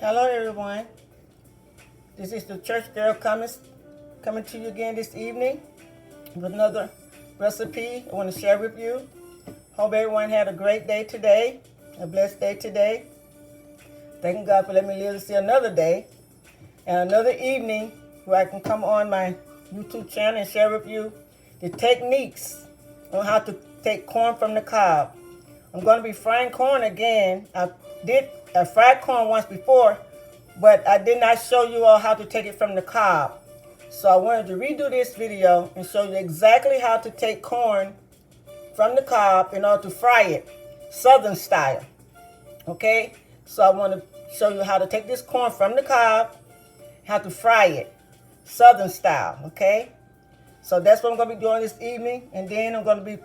Hello everyone, this is the ChurchGirl Cummins coming to you again this evening with another recipe I want to share with you. Hope everyone had a great day today, a blessed day today. Thanking God for letting me live to see another day and another evening where I can come on my YouTube channel and share with you the techniques on how to take corn from the cob. I'm going to be frying corn again. I fried corn once before, but I did not show you all how to take it from the cob. So I wanted to redo this video and show you exactly how to take corn from the cob in order to fry it, Southern style. Okay? So I want to show you how to take this corn from the cob, how to fry it, Southern style. Okay? So that's what I'm going to be doing this evening. And then I'm going to be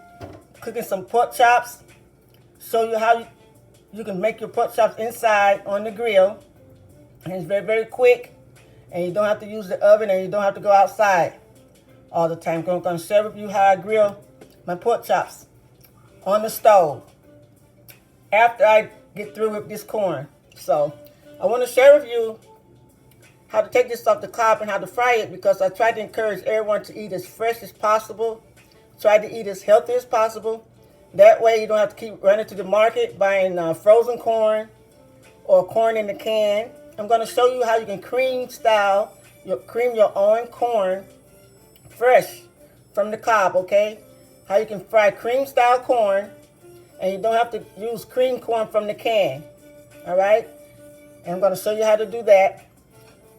cooking some pork chops. Show you how you can make your pork chops inside on the grill. And it's very, very quick. And you don't have to use the oven and you don't have to go outside all the time. I'm going to share with you how I grill my pork chops on the stove after I get through with this corn. So I want to share with you how to take this off the cob and how to fry it, because I try to encourage everyone to eat as fresh as possible. Try to eat as healthy as possible. That way you don't have to keep running to the market buying frozen corn or corn in the can. I'm going to show you how you can cream your own corn fresh from the cob, okay? How you can fry cream style corn and you don't have to use cream corn from the can, all right? And I'm going to show you how to do that.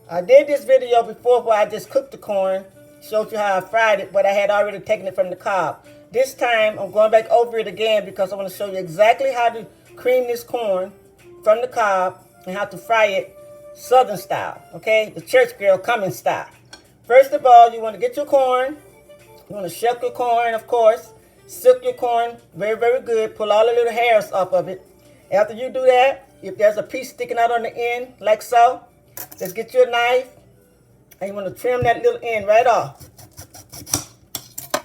I did this video before where I just cooked the corn, showed you how I fried it, but I had already taken it from the cob. This time, I'm going back over it again because I want to show you exactly how to cream this corn from the cob and how to fry it Southern style, okay? The ChurchGirl Cummins style. First of all, you want to get your corn. You want to shuck your corn, of course. Silk your corn very, very good. Pull all the little hairs off of it. After you do that, if there's a piece sticking out on the end, like so, just get your knife and you want to trim that little end right off.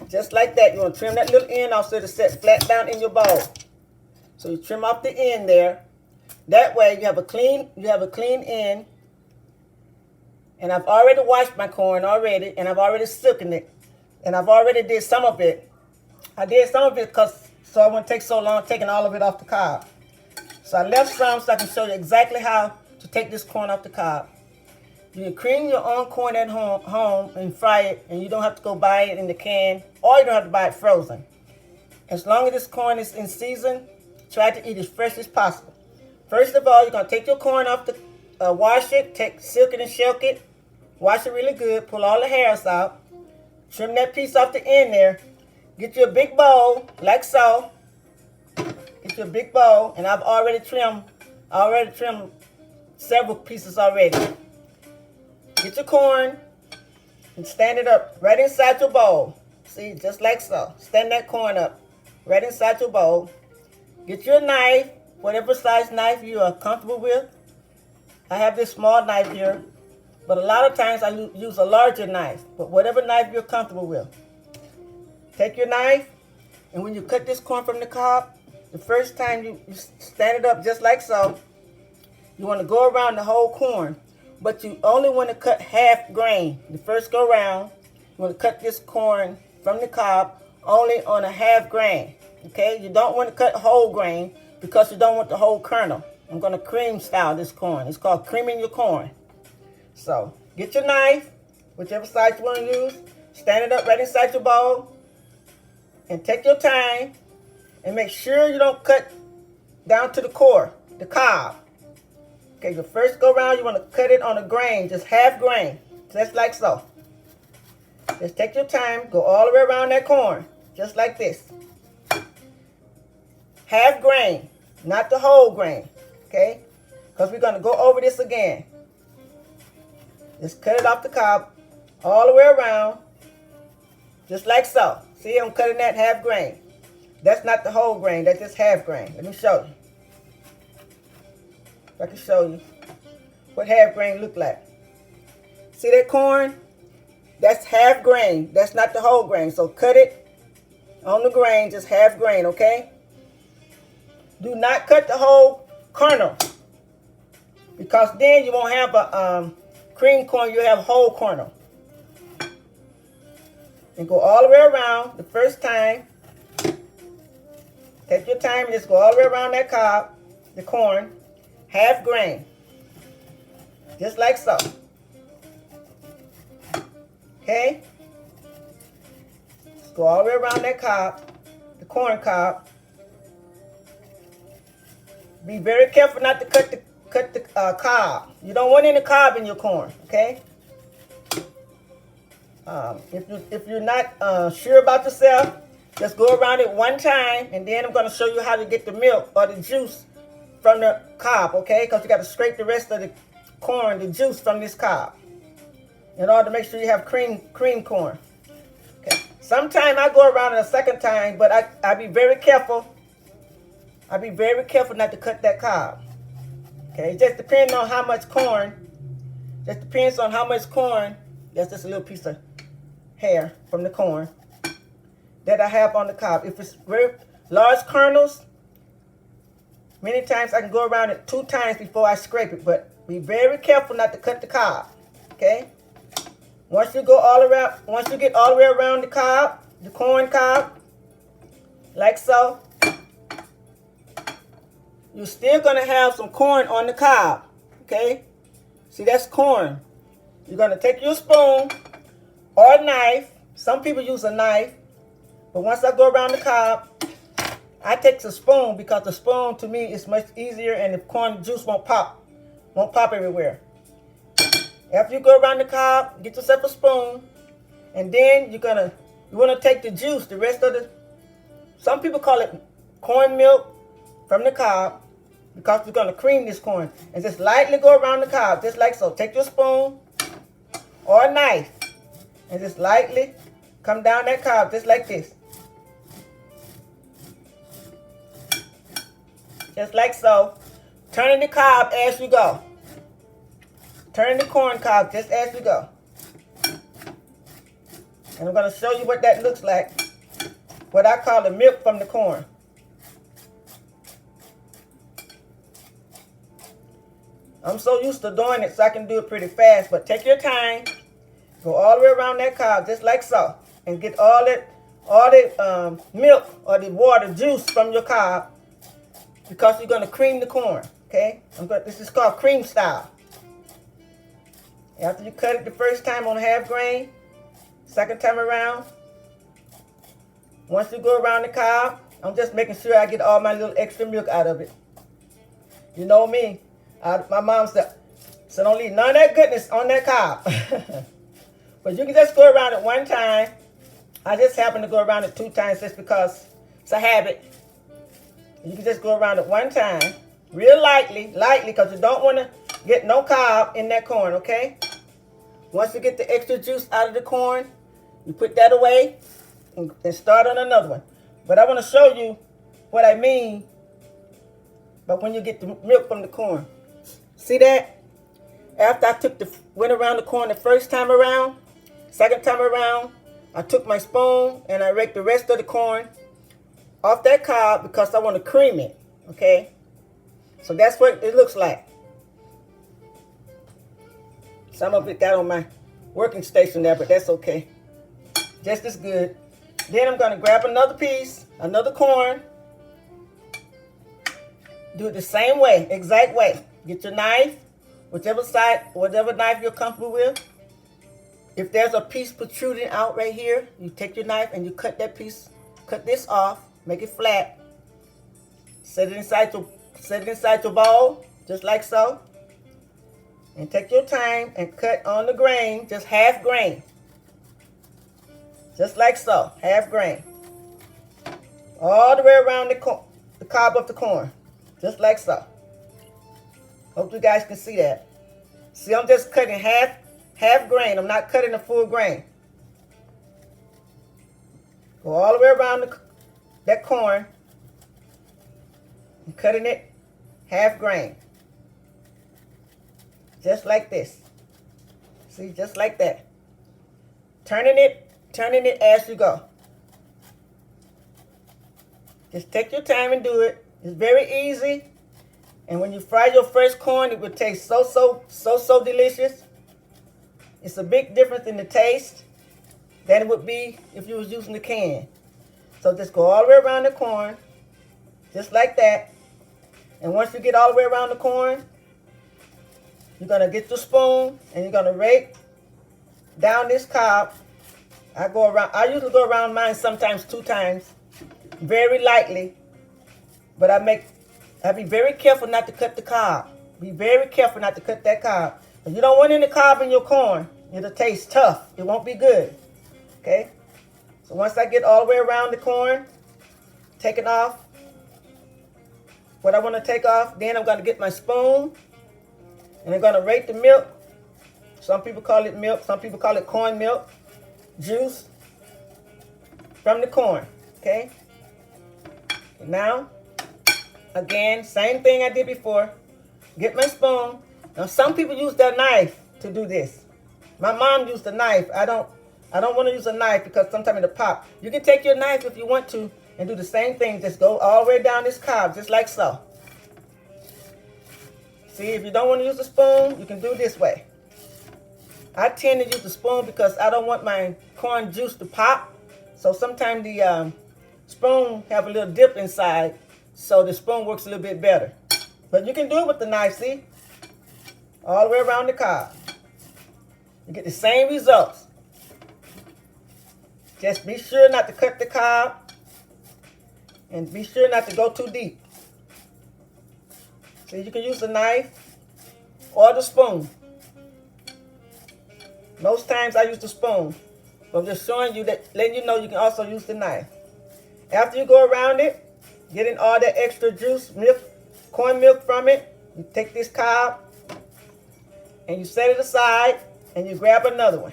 Just like that. You want to trim that little end off so it'll set flat down in your bowl. So you trim off the end there. That way you have a clean end. And I've already washed my corn already, and I've already silken it. And I've already did some of it. I did some of it so I wouldn't take so long taking all of it off the cob. So I left some so I can show you exactly how to take this corn off the cob. You can cream your own corn at home and fry it, and you don't have to go buy it in the can, or you don't have to buy it frozen. As long as this corn is in season, try to eat as fresh as possible. First of all, you're going to take your corn off the, wash it, silk it and shuck it, wash it really good, pull all the hairs out, trim that piece off the end there, get you a big bowl, like so, get you a big bowl, and I've already trimmed several pieces already. Get your corn and stand it up right inside your bowl. See, just like so. Stand that corn up right inside your bowl. Get your knife, whatever size knife you are comfortable with. I have this small knife here, but a lot of times I use a larger knife, but whatever knife you're comfortable with. Take your knife, and when you cut this corn from the cob, the first time you stand it up just like so, you want to go around the whole corn. But you only want to cut half grain. The first go round, you want to cut this corn from the cob only on a half grain. Okay? You don't want to cut whole grain because you don't want the whole kernel. I'm going to cream style this corn. It's called creaming your corn. So, get your knife, whichever side you want to use. Stand it up right inside your bowl. And take your time. And make sure you don't cut down to the core, the cob. Okay, the first go round, you want to cut it on a grain, just half grain, just like so. Just take your time, go all the way around that corn, just like this. Half grain, not the whole grain, okay? Because we're going to go over this again. Just cut it off the cob, all the way around, just like so. See, I'm cutting that half grain. That's not the whole grain, that's just half grain. Let me show you. I can show you what half grain look like. See that corn? That's half grain. That's not the whole grain. So cut it on the grain, just half grain, okay? Do not cut the whole kernel. because then you won't have a cream corn, you have whole kernel. And go all the way around the first time. Take your time and just go all the way around that cob, the corn, half grain. Just like so. Okay? Just go all the way around that cob, the corn cob. Be very careful not to cut the cob. You don't want any cob in your corn, okay? If you're not sure about yourself, just go around it one time, and then I'm going to show you how to get the milk or the juice from the cob, okay? Because you got to scrape the rest of the corn, the juice from this cob, in order to make sure you have cream corn. Okay. Sometimes I go around it a second time, but I be very careful. I be very careful not to cut that cob. Okay, it just depends on how much corn. Just depends on how much corn. That's just a little piece of hair from the corn that I have on the cob. If it's very large kernels, many times I can go around it 2 times before I scrape it, but be very careful not to cut the cob, okay? Once you get all the way around the cob, the corn cob, like so, you're still gonna have some corn on the cob, okay? See, that's corn. You're gonna take your spoon or a knife. Some people use a knife, but once I go around the cob, I take the spoon because the spoon to me is much easier and the corn juice won't pop everywhere. After you go around the cob, get yourself a spoon, and then you wanna take the juice, the rest of the, some people call it corn milk from the cob, because you're gonna cream this corn, and just lightly go around the cob, just like so. Take your spoon or a knife, and just lightly come down that cob, just like this. Just like so. Turning the cob as you go. Turn the corn cob just as you go. And I'm going to show you what that looks like. What I call the milk from the corn. I'm so used to doing it so I can do it pretty fast. But take your time. Go all the way around that cob just like so. And get all the milk or the water juice from your cob. Because you're going to cream the corn. Okay? This is called cream style. After you cut it the first time on half grain, second time around, once you go around the cob, I'm just making sure I get all my little extra milk out of it. You know me. My mom said, so don't leave none of that goodness on that cob. But you can just go around it one time. I just happen to go around it 2 times just because it's a habit. You can just go around it one time, real lightly, because you don't want to get no cob in that corn, okay? Once you get the extra juice out of the corn, you put that away and start on another one. But I want to show you what I mean by when you get the milk from the corn. See that? After I went around the corn the first time around, second time around, I took my spoon and I raked the rest of the corn off that cob because I want to cream it, okay? So that's what it looks like. Some of it got on my working station there, but that's okay. Just as good. Then I'm going to grab another piece, another corn. Do it the same way, exact way. Get your knife, whichever knife you're comfortable with. If there's a piece protruding out right here, you take your knife and you cut that piece, cut this off, make it flat. Set it inside your bowl, just like so. And take your time and cut on the grain, just half grain. Just like so, half grain. All the way around the cob of the corn, just like so. Hope you guys can see that. See, I'm just cutting half grain. I'm not cutting the full grain. Go all the way around that corn and cutting it half grain. Just like this. See, just like that. Turning it as you go. Just take your time and do it. It's very easy. And when you fry your fresh corn, it will taste so delicious. It's a big difference in the taste than it would be if you was using the can. So just go all the way around the corn, just like that. And once you get all the way around the corn, you're gonna get your spoon and you're gonna rake down this cob. I usually go around mine sometimes 2 times, very lightly. But I be very careful not to cut the cob. Be very careful not to cut that cob. If you don't want any cob in your corn, it'll taste tough. It won't be good. Okay? So once I get all the way around the corn, take it off. What I want to take off, then I'm going to get my spoon. And I'm going to rake the milk. Some people call it milk. Some people call it corn milk. Juice from the corn. Okay? Now, again, same thing I did before. Get my spoon. Now, some people use their knife to do this. My mom used a knife. I don't want to use a knife because sometimes it'll pop. You can take your knife if you want to and do the same thing. Just go all the way down this cob, just like so. See, if you don't want to use a spoon, you can do it this way. I tend to use the spoon because I don't want my corn juice to pop. So sometimes the spoon have a little dip inside, so the spoon works a little bit better. But you can do it with the knife, see? All the way around the cob. You get the same results. Just be sure not to cut the cob and be sure not to go too deep. So you can use the knife or the spoon. Most times I use the spoon. But I'm just showing you that, letting you know you can also use the knife. After you go around it, getting all that extra juice, milk, corn milk from it, you take this cob and you set it aside and you grab another one.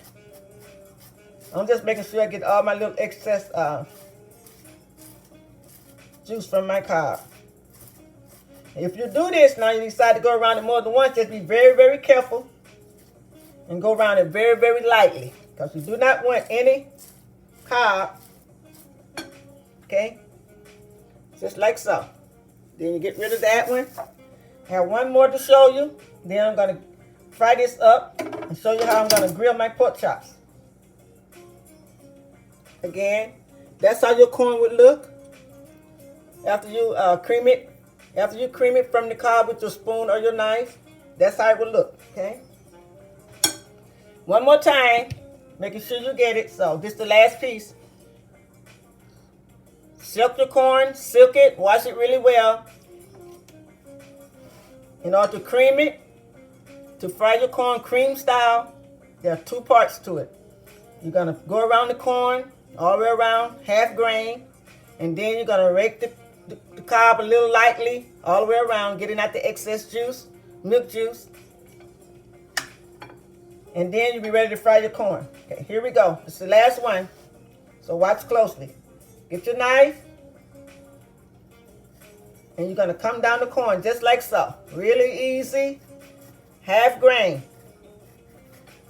I'm just making sure I get all my little excess juice from my cob. If you do this now, you decide to go around it more than once, just be very, very careful and go around it very, very lightly because you do not want any cob. Okay? Just like so. Then you get rid of that one. I have one more to show you. Then I'm going to fry this up and show you how I'm going to grill my pork chops. Again, that's how your corn would look after you cream it. After you cream it from the cob with your spoon or your knife, that's how it would look. Okay? One more time, making sure you get it. So this is the last piece. Silk your corn, silk it, wash it really well. In order to cream it, to fry your corn cream style, there are 2 parts to it. You're going to go around the corn, all the way around, half grain, and then you're going to rake the cob a little lightly, all the way around, getting out the excess juice, milk juice. And then you'll be ready to fry your corn. Okay, here we go. This is the last one, so watch closely. Get your knife, and you're going to come down the corn just like so. Really easy, half grain.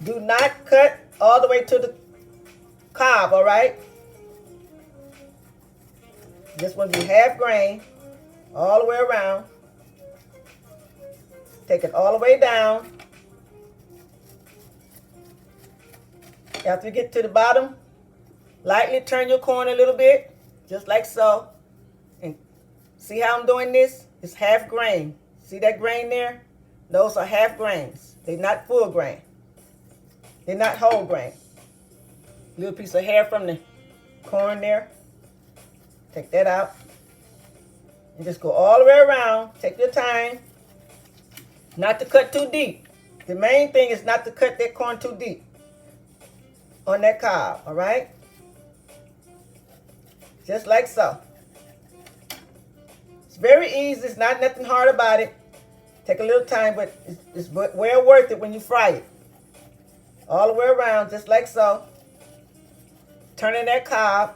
Do not cut all the way to the cob, all right? This one be half grain, all the way around. Take it all the way down. After you get to the bottom, lightly turn your corn a little bit, just like so. And see how I'm doing this? It's half grain. See that grain there? Those are half grains. They're not full grain. They're not whole grain. Little piece of hair from the corn there. Take that out. And just go all the way around. Take your time. Not to cut too deep. The main thing is not to cut that corn too deep on that cob, all right? Just like so. It's very easy. It's not nothing hard about it. Take a little time, but it's well worth it when you fry it. All the way around, just like so. Turning that cob.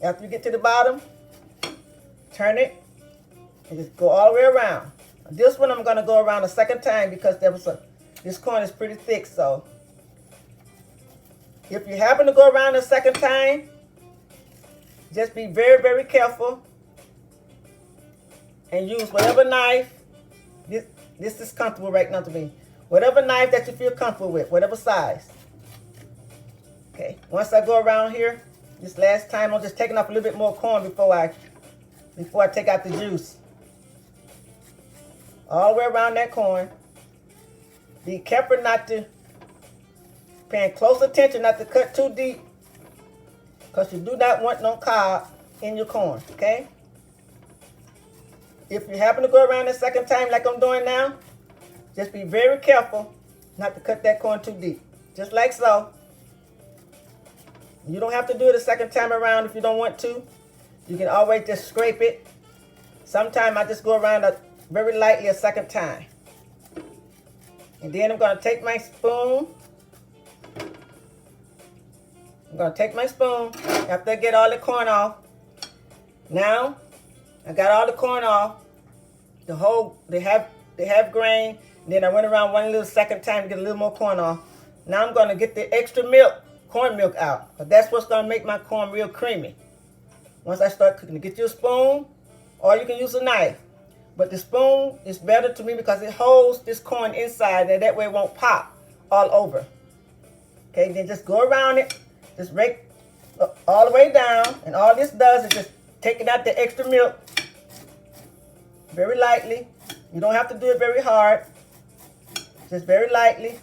After you get to the bottom, turn it and just go all the way around. This one I'm going to go around a second time because this corn is pretty thick, so if you happen to go around a second time, just be very, very careful and use whatever knife This is comfortable right now to me. Whatever knife that you feel comfortable with, whatever size. Okay, once I go around here, this last time I'm just taking off a little bit more corn before I take out the juice. All the way around that corn. Be careful not to, paying close attention not to cut too deep, because you do not want no cob in your corn, okay? If you happen to go around the second time like I'm doing now, just be very careful not to cut that corn too deep. Just like so. You don't have to do it a second time around if you don't want to. You can always just scrape it. Sometimes I just go around very lightly a second time. And then I'm going to take my spoon. After I get all the corn off. Now, I got all the corn off. They have grain. Then I went around one little second time to get a little more corn off. Now I'm going to get the extra milk, corn milk out. But that's what's going to make my corn real creamy. Once I start cooking, get you a spoon, or you can use a knife. But the spoon is better to me because it holds this corn inside, and that way it won't pop all over. Okay, then just go around it. Just rake all the way down. And all this does is just taking out the extra milk very lightly. You don't have to do it very hard. Just very lightly.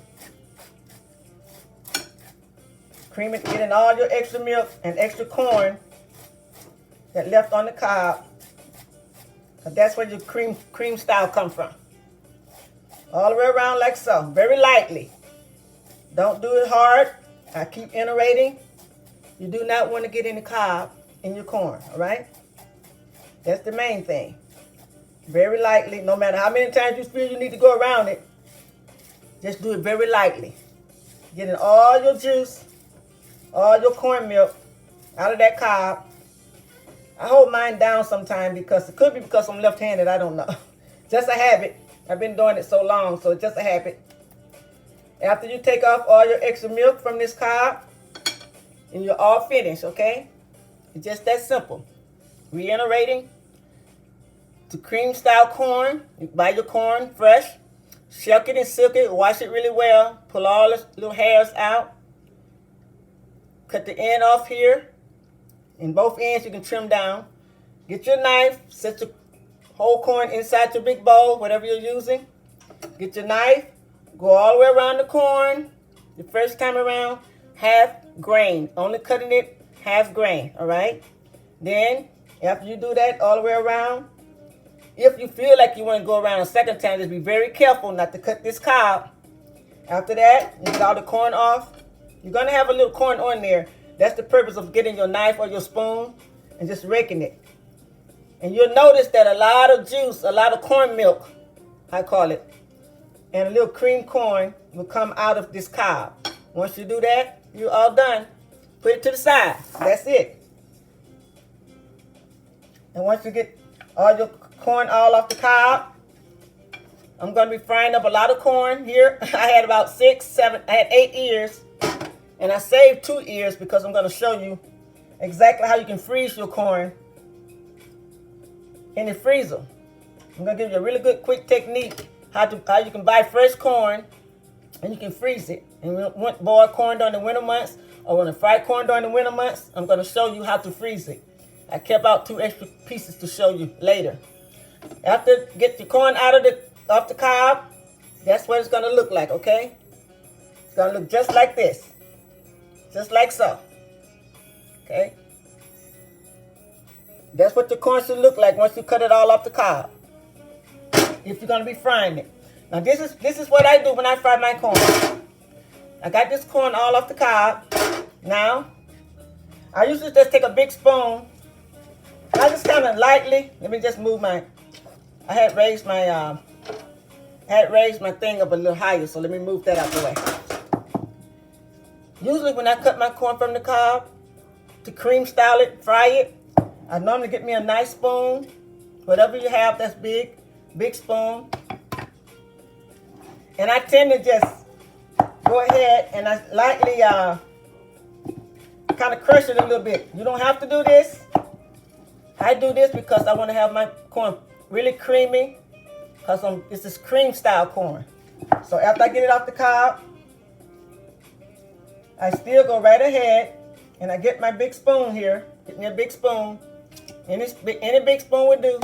Cream it, getting all your extra milk and extra corn that left on the cob. That's where your cream style come from. All the way around like so. Very lightly. Don't do it hard. I keep iterating. You do not want to get any cob in your corn, all right? That's the main thing. Very lightly. No matter how many times you feel you need to go around it, just do it very lightly. Getting all your juice, all your corn milk out of that cob. I hold mine down sometimes because it could be because I'm left-handed. I don't know. Just a habit. I've been doing it so long, so it's just a habit. After you take off all your extra milk from this cob, and you're all finished, okay? It's just that simple. Reiterating to cream-style corn. You buy your corn fresh, shuck it and silk it, wash it really well, pull all the little hairs out, cut the end off here. In both ends, you can trim down. Get your knife, set your whole corn inside your big bowl, whatever you're using. Get your knife, go all the way around the corn. The first time around, half grain. Only cutting it half grain, all right? Then, after you do that all the way around, if you feel like you want to go around a second time, just be very careful not to cut this cob. After that, you get all the corn off. You're going to have a little corn on there. That's the purpose of getting your knife or your spoon and just raking it. And you'll notice that a lot of juice, a lot of corn milk, I call it, and a little cream corn will come out of this cob. Once you do that, you're all done. Put it to the side. That's it. And once you get all your corn all off the cob, I'm going to be frying up a lot of corn here. I had about 6, 7, I had 8 ears. And I saved 2 ears because I'm going to show you exactly how you can freeze your corn in the freezer. I'm going to give you a really good quick technique how you can buy fresh corn and you can freeze it. And you want boiled corn during the winter months or want to fry corn during the winter months, I'm going to show you how to freeze it. I kept out 2 extra pieces to show you later. After get your corn off the cob, that's what it's going to look like, okay? It's going to look just like this. Just like so. Okay? That's what your corn should look like once you cut it all off the cob. If you're going to be frying it. Now this is what I do when I fry my corn. I got this corn all off the cob. Now, I usually just take a big spoon. I just kind of lightly, let me just move I had raised my thing up a little higher, so let me move that out the way. Usually when I cut my corn from the cob, to cream style it, fry it, I normally get me a nice spoon. Whatever you have that's big spoon. And I tend to just go ahead and I lightly kind of crush it a little bit. You don't have to do this. I do this because I want to have my corn really creamy, because this is cream style corn. So after I get it off the cob, I still go right ahead and I get my big spoon here. Get me a big spoon. Any big spoon would do.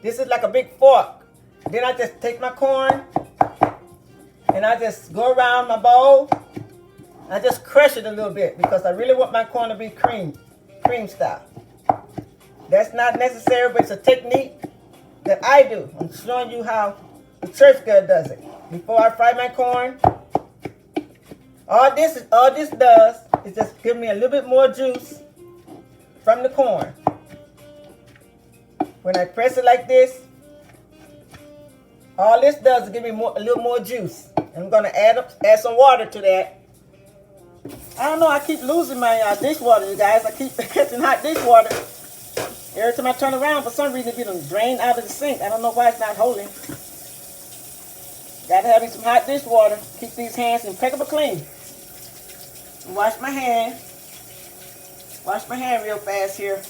This is like a big fork. Then I just take my corn and I just go around my bowl. I just crush it a little bit because I really want my corn to be cream style. That's not necessary, but it's a technique that I do. I'm showing you how the church girl does it. Before I fry my corn, all this does is just give me a little bit more juice from the corn. When I press it like this, all this does is give me a little more juice. And I'm gonna add some water to that. I don't know, I keep losing my dishwater, you guys. I keep catching hot dishwater. Every time I turn around, for some reason, it be drained out of the sink. I don't know why it's not holding. Gotta have me some hot dishwater. Keep these hands impeccable clean. Wash my hand. Wash my hand real fast here.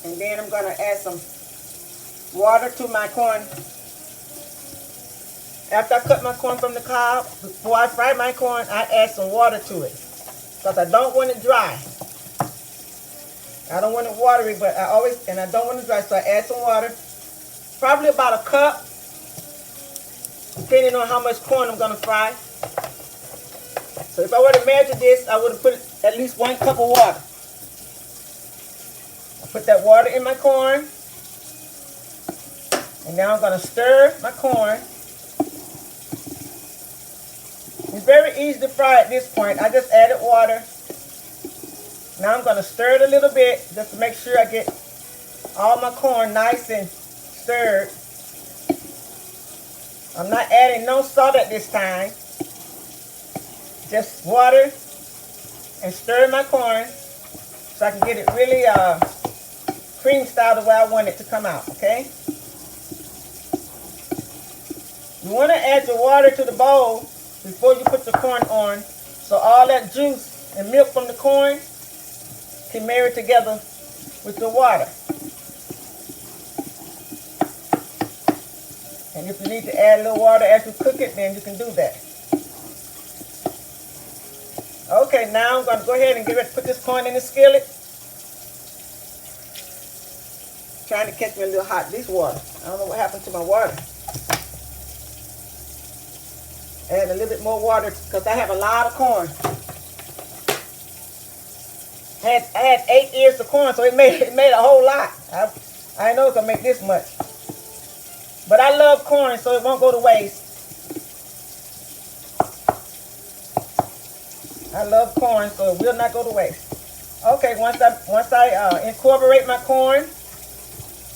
And then I'm gonna add some water to my corn. After I cut my corn from the cob, before I fry my corn, I add some water to it. Because I don't want it dry. I don't want it watery, but I don't want it dry, so I add some water. Probably about a cup, depending on how much corn I'm gonna fry. So if I were to measure this, I would have put at least 1 cup of water. I put that water in my corn. And now I'm gonna stir my corn. It's very easy to fry at this point. I just added water. Now I'm going to stir it a little bit just to make sure I get all my corn nice and stirred. I'm not adding no salt at this time. Just water and stir my corn so I can get it really cream style the way I want it to come out, okay? You want to add your water to the bowl before you put the corn on so all that juice and milk from the corn can marry together with the water. And if you need to add a little water as you cook it, then you can do that. Okay, now I'm going to go ahead and put this corn in the skillet. Trying to catch me a little hot dishwater. I don't know what happened to my water. Add a little bit more water because I have a lot of corn. I had 8 ears of corn, so it made a whole lot. I know it's gonna make this much. But I love corn, so it won't go to waste. I love corn, so it will not go to waste. Okay, once I incorporate my corn,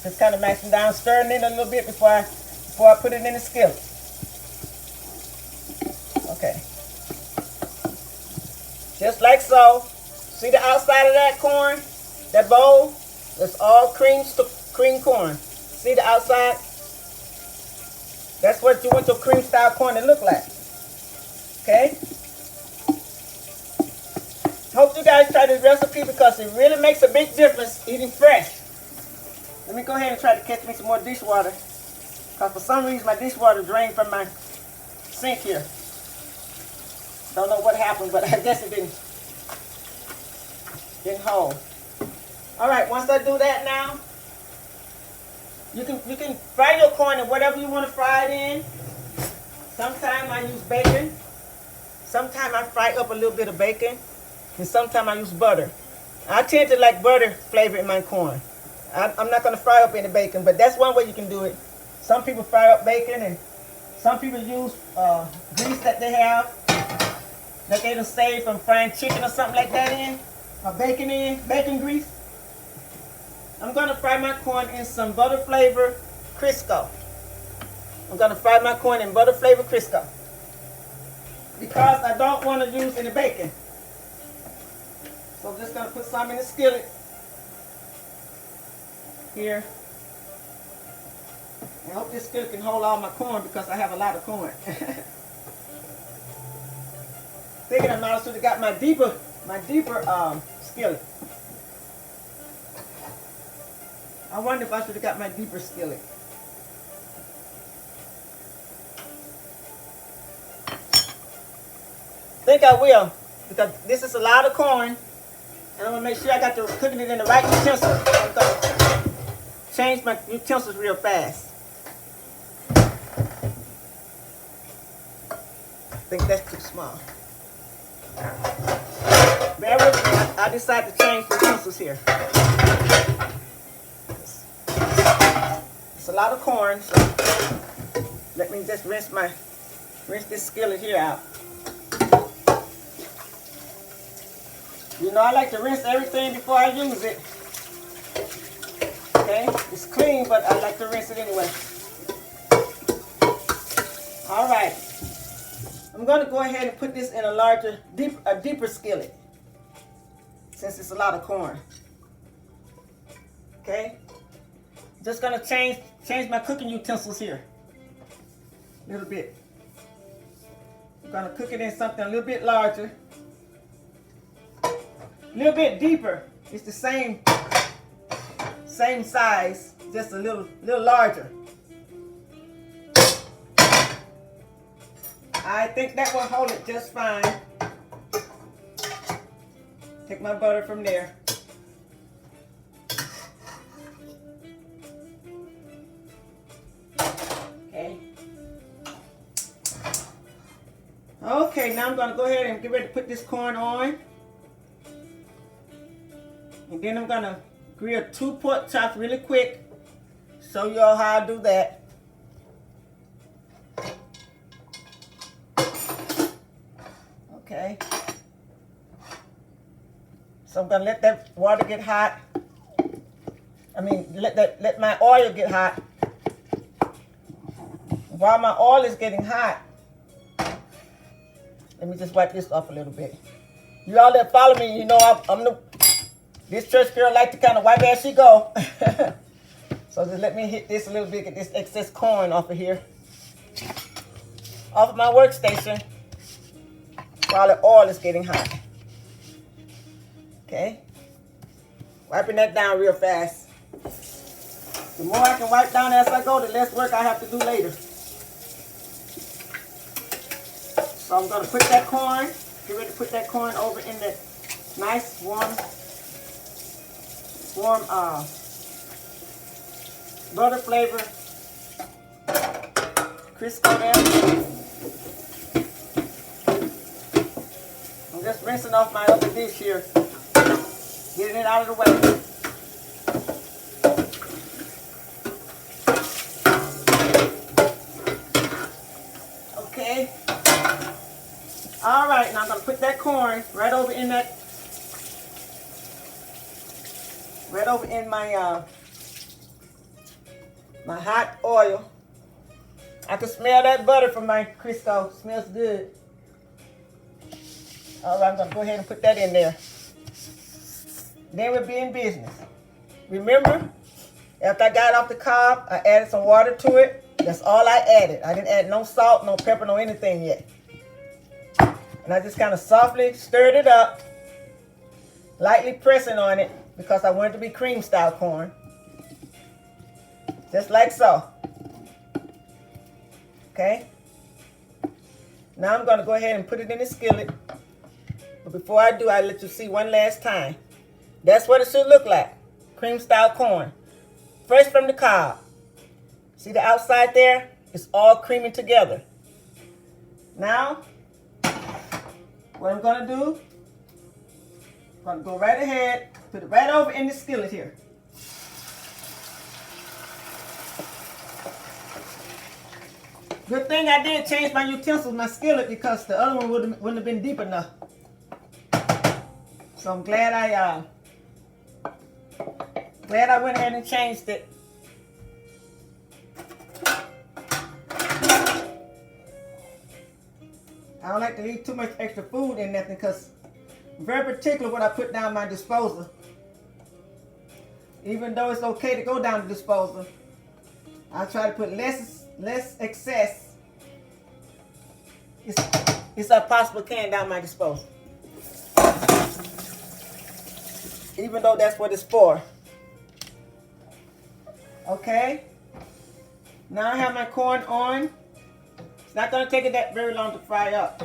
just kind of mashing down, stirring it a little bit before I put it in the skillet. Okay. Just like so. See the outside of that corn? That bowl? That's all cream corn. See the outside? That's what you want your cream style corn to look like. Okay? Hope you guys try this recipe because it really makes a big difference eating fresh. Let me go ahead and try to catch me some more dishwater. Because for some reason my dishwater drained from my sink here. Don't know what happened, but I guess it didn't hold. Alright, once I do that now, you can fry your corn in whatever you want to fry it in. Sometimes I use bacon. Sometimes I fry up a little bit of bacon. And sometimes I use butter. I tend to like butter flavor in my corn. I'm not going to fry up any bacon, but that's one way you can do it. Some people fry up bacon, and some people use grease that they have that they done save from frying chicken or something like that in. Or bacon grease. I'm going to fry my corn in some butter flavor Crisco. I'm going to fry my corn in butter flavor Crisco. Because I don't want to use any bacon. So I'm just going to put some in the skillet. Here. I hope this skillet can hold all my corn because I have a lot of corn. Thinking I might have should have got my deeper skillet. I wonder if I should have got my deeper skillet. think I will, because this is a lot of corn, and I want to make sure I got cooking it in the right utensil. I'm gonna change my utensils real fast. I think that's too small. Bear with me. I decided to change the utensils here. It's a lot of corn, so let me just rinse this skillet here out. You know, I like to rinse everything before I use it. Okay, it's clean, but I like to rinse it anyway. All right, I'm going to go ahead and put this in a deeper skillet, since it's a lot of corn. Okay, just going to change my cooking utensils here a little bit. I'm going to cook it in something a little bit larger, a little bit deeper. It's the same size, just a little larger. I think that will hold it just fine. Take my butter from there. Okay, now I'm going to go ahead and get ready to put this corn on. And then I'm going to grill 2 pork chops really quick. Show you all how I do that. Okay. So I'm going to let that water get hot. Let my oil get hot. While my oil is getting hot, let me just wipe this off a little bit. You all that follow me, you know this church girl like to kind of wipe as she go. So just let me hit this a little bit, get this excess corn off of here. Off of my workstation while the oil is getting hot. Okay. Wiping that down real fast. The more I can wipe down as I go, the less work I have to do later. So I'm going to put that corn, get ready to put that corn over in the nice warm butter flavor Crisco there. I'm just rinsing off my other dish here, getting it out of the way. Okay. All right, now I'm going to put that corn right over in my my hot oil. I can smell that butter from my Crisco. Smells good. All right, I'm going to go ahead and put that in there. Then we'll be in business. Remember, after I got off the cob, I added some water to it. That's all I added. I didn't add no salt, no pepper, no anything yet. And I just kind of softly stirred it up, lightly pressing on it because I want it to be cream style corn. Just like so. Okay. Now I'm going to go ahead and put it in the skillet. But before I do, I'll let you see one last time. That's what it should look like. Cream style corn. Fresh from the cob. See the outside there? It's all creaming together. Now, what I'm going to do, I'm going to go right ahead, put it right over in the skillet here. Good thing I did change my utensils, my skillet, because the other one wouldn't have been deep enough. So I'm glad I went ahead and changed it. I don't like to leave too much extra food in nothing because I'm very particular what I put down my disposal. Even though it's okay to go down the disposal, I try to put less excess as I possibly can down my disposal. Even though that's what it's for. Okay. Now I have my corn on. It's not going to take it that very long to fry up.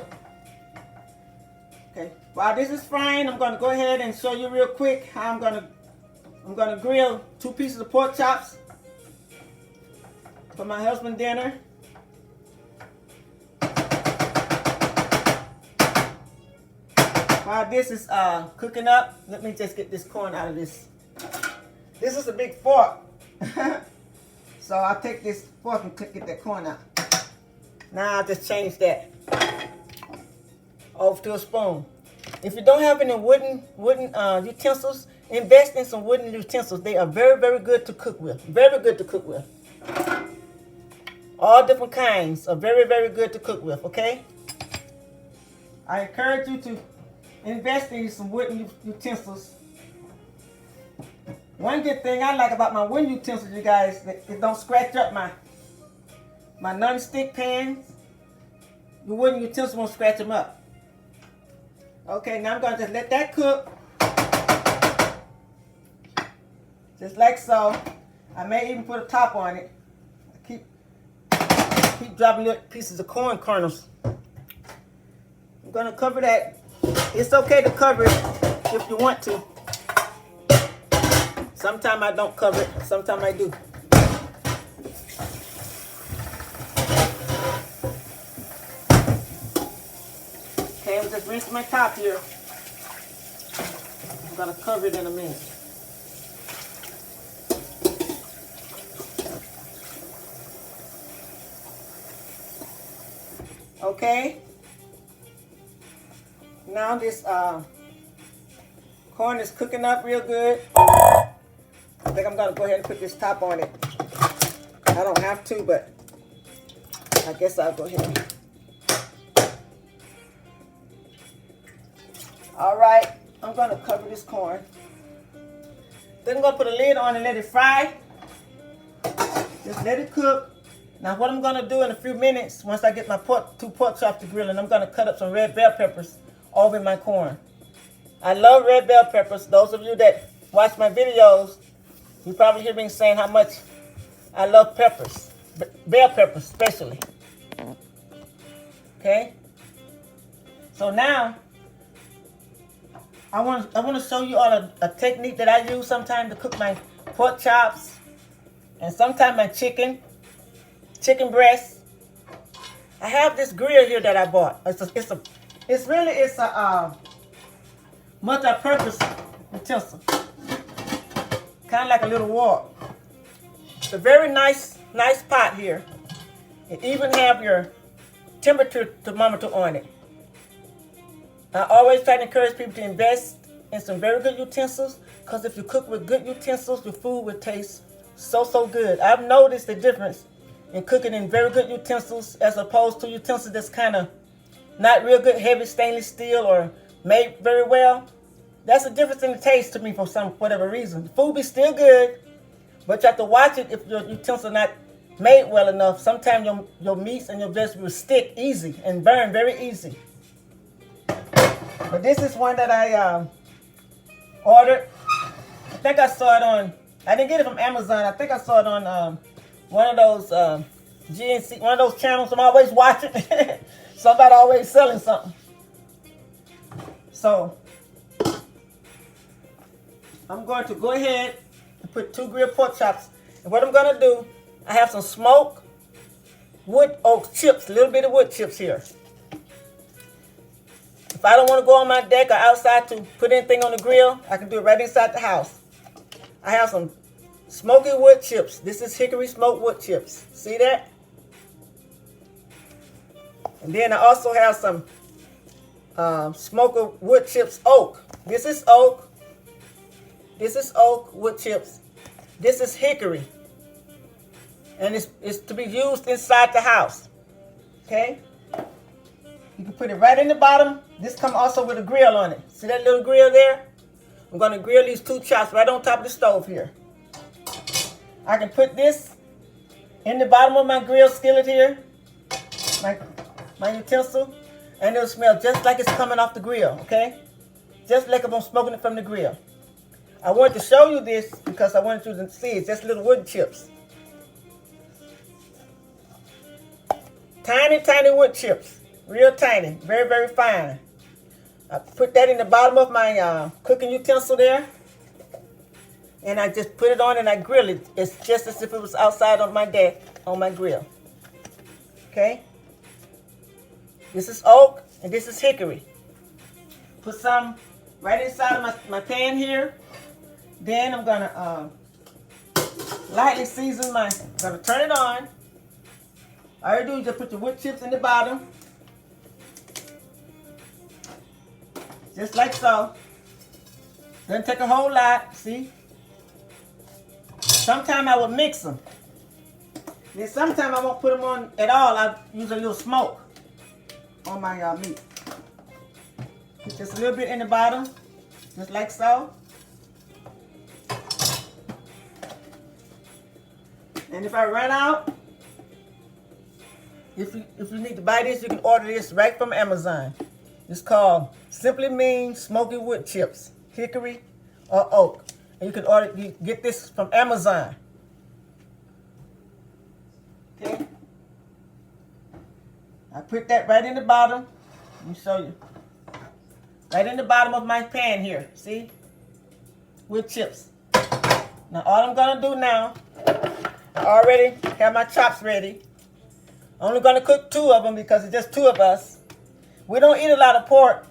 Okay, while this is frying, I'm gonna go ahead and show you real quick how I'm gonna grill 2 pieces of pork chops for my husband's dinner. While this is cooking up, let me just get this corn out of this. This is a big fork. So I'll take this fork and get that corn out. Now I'll just change that over to a spoon. If you don't have any wooden utensils, invest in some wooden utensils. They are very, very good to cook with. Very good to cook with. All different kinds are very, very good to cook with, okay? I encourage you to invest in some wooden utensils. One good thing I like about my wooden utensils, you guys, it don't scratch up my non-stick pans. The wooden utensils won't scratch them up. Okay, now I'm going to just let that cook. Just like so. I may even put a top on it. Keep dropping little pieces of corn kernels. I'm going to cover that. It's okay to cover it if you want to. Sometimes I don't cover it, sometimes I do. Okay, I'm just rinsing my top here. I'm gonna cover it in a minute. Okay. Now this corn is cooking up real good. I think I'm gonna go ahead and put this top on it. I don't have to, but I guess I'll go ahead. All right, I'm gonna cover this corn. Then I'm gonna put a lid on and let it fry. Just let it cook. Now what I'm gonna do in a few minutes, once I get my 2 pork chops to grill, and I'm gonna cut up some red bell peppers over my corn. I love red bell peppers. Those of you that watch my videos, you probably hear me saying how much I love peppers, bell peppers especially. Okay. So now I want to show you all a technique that I use sometimes to cook my pork chops and sometimes my chicken breast. I have this grill here that I bought. It's a multi-purpose utensil. Kind of like a little wok. It's a very nice pot here. It even have your temperature thermometer on it. I always try to encourage people to invest in some very good utensils, because if you cook with good utensils, your food will taste so good. I've noticed the difference in cooking in very good utensils as opposed to utensils that's kind of not real good, heavy stainless steel or made very well. That's a difference in the taste to me for whatever reason. The food be still good, but you have to watch it if your utensils are not made well enough. Sometimes your meats and your vegetables stick easy and burn very easy. But this is one that I ordered. I think I saw it on, I didn't get it from Amazon. I think I saw it on one of those GNC, one of those channels I'm always watching. Somebody always selling something. So I'm going to go ahead and put 2 grilled pork chops. And what I'm going to do, I have some smoked wood oak chips, a little bit of wood chips here. If I don't want to go on my deck or outside to put anything on the grill, I can do it right inside the house. I have some smoky wood chips. This is hickory smoked wood chips. See that? And then I also have some smoky wood chips oak. This is oak. This is oak wood chips. This is hickory. And it's to be used inside the house. Okay? You can put it right in the bottom. This comes also with a grill on it. See that little grill there? I'm going to grill these 2 chops right on top of the stove here. I can put this in the bottom of my grill skillet here. My utensil. And it'll smell just like it's coming off the grill. Okay? Just like if I'm smoking it from the grill. I wanted to show you this because I wanted you to see it's just little wood chips. Tiny, tiny wood chips. Real tiny. Very, very fine. I put that in the bottom of my cooking utensil there. And I just put it on and I grill it. It's just as if it was outside on my deck on my grill. Okay? This is oak and this is hickory. Put some right inside of my pan here. Then I'm gonna lightly season I'm gonna turn it on. All you do is just put your wood chips in the bottom. Just like so. Doesn't take a whole lot, see? Sometimes I will mix them. Then sometimes I won't put them on at all. I use a little smoke on my meat. Put just a little bit in the bottom, just like so. And if I run out, if you need to buy this, you can order this right from Amazon. It's called Simply Mean Smoky Wood Chips, hickory or oak. And you get this from Amazon. Okay. I put that right in the bottom. Let me show you. Right in the bottom of my pan here. See? With chips. Now all I'm gonna do now, I already have my chops ready. I'm only gonna cook 2 of them because it's just 2 of us. We don't eat a lot of pork,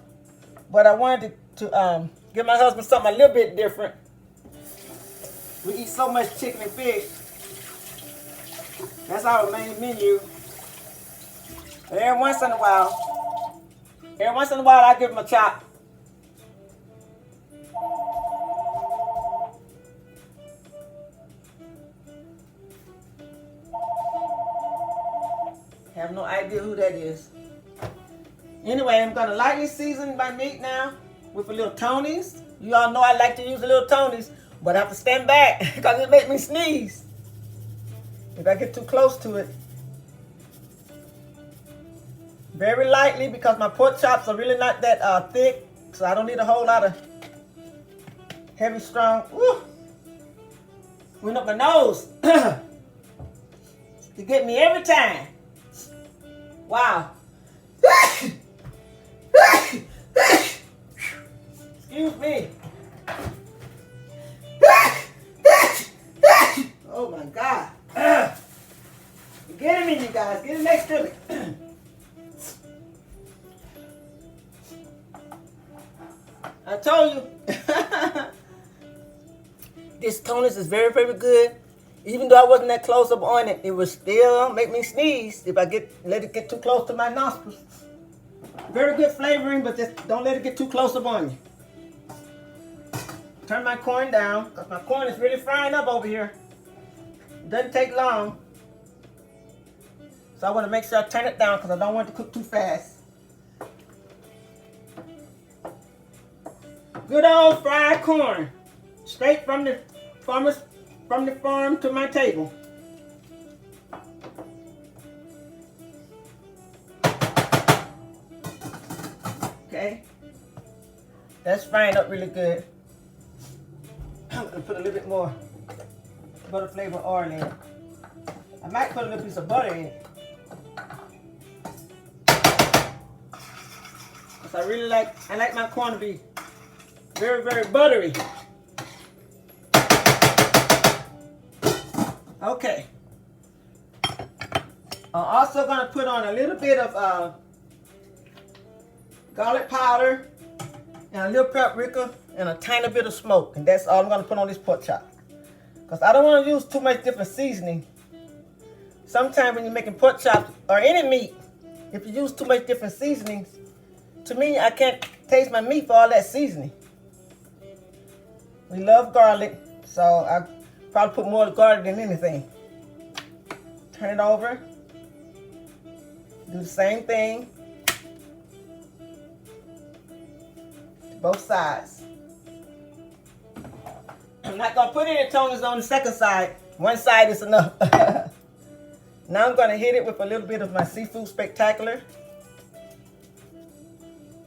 but I wanted to give my husband something a little bit different. We eat so much chicken and fish. That's our main menu. But every once in a while, I give him a chop. Have no idea who that is. Anyway, I'm gonna lightly season my meat now with a little Tony's. You all know I like to use a little Tony's, but I have to stand back because it makes me sneeze if I get too close to it. Very lightly because my pork chops are really not that thick, so I don't need a whole lot of heavy, strong. Woo! Went up my nose. You get me every time. Wow. Excuse me. Oh my God. You're getting me, you guys. Get it next to me. I told you. This Tony's is very, very good. Even though I wasn't that close up on it, it would still make me sneeze if I let it get too close to my nostrils. Very good flavoring, but just don't let it get too close up on you. Turn my corn down, because my corn is really frying up over here. It doesn't take long. So I want to make sure I turn it down because I don't want it to cook too fast. Good old fried corn. Straight from the farm to my table. Okay. That's frying up really good. I'm going to put a little bit more butter flavored oil in it. I might put a little piece of butter in it. Because I like my corn to be very, very buttery. Okay. I'm also going to put on a little bit of garlic powder and a little paprika and a tiny bit of smoke. And that's all I'm going to put on this pork chop. Because I don't want to use too much different seasoning. Sometimes when you're making pork chops or any meat, if you use too much different seasonings, to me, I can't taste my meat for all that seasoning. We love garlic, so I probably put more garlic than anything. Turn it over. Do the same thing. To both sides. I'm not going to put any Tony's on the second side. One side is enough. Now I'm going to hit it with a little bit of my Seafood Spectacular.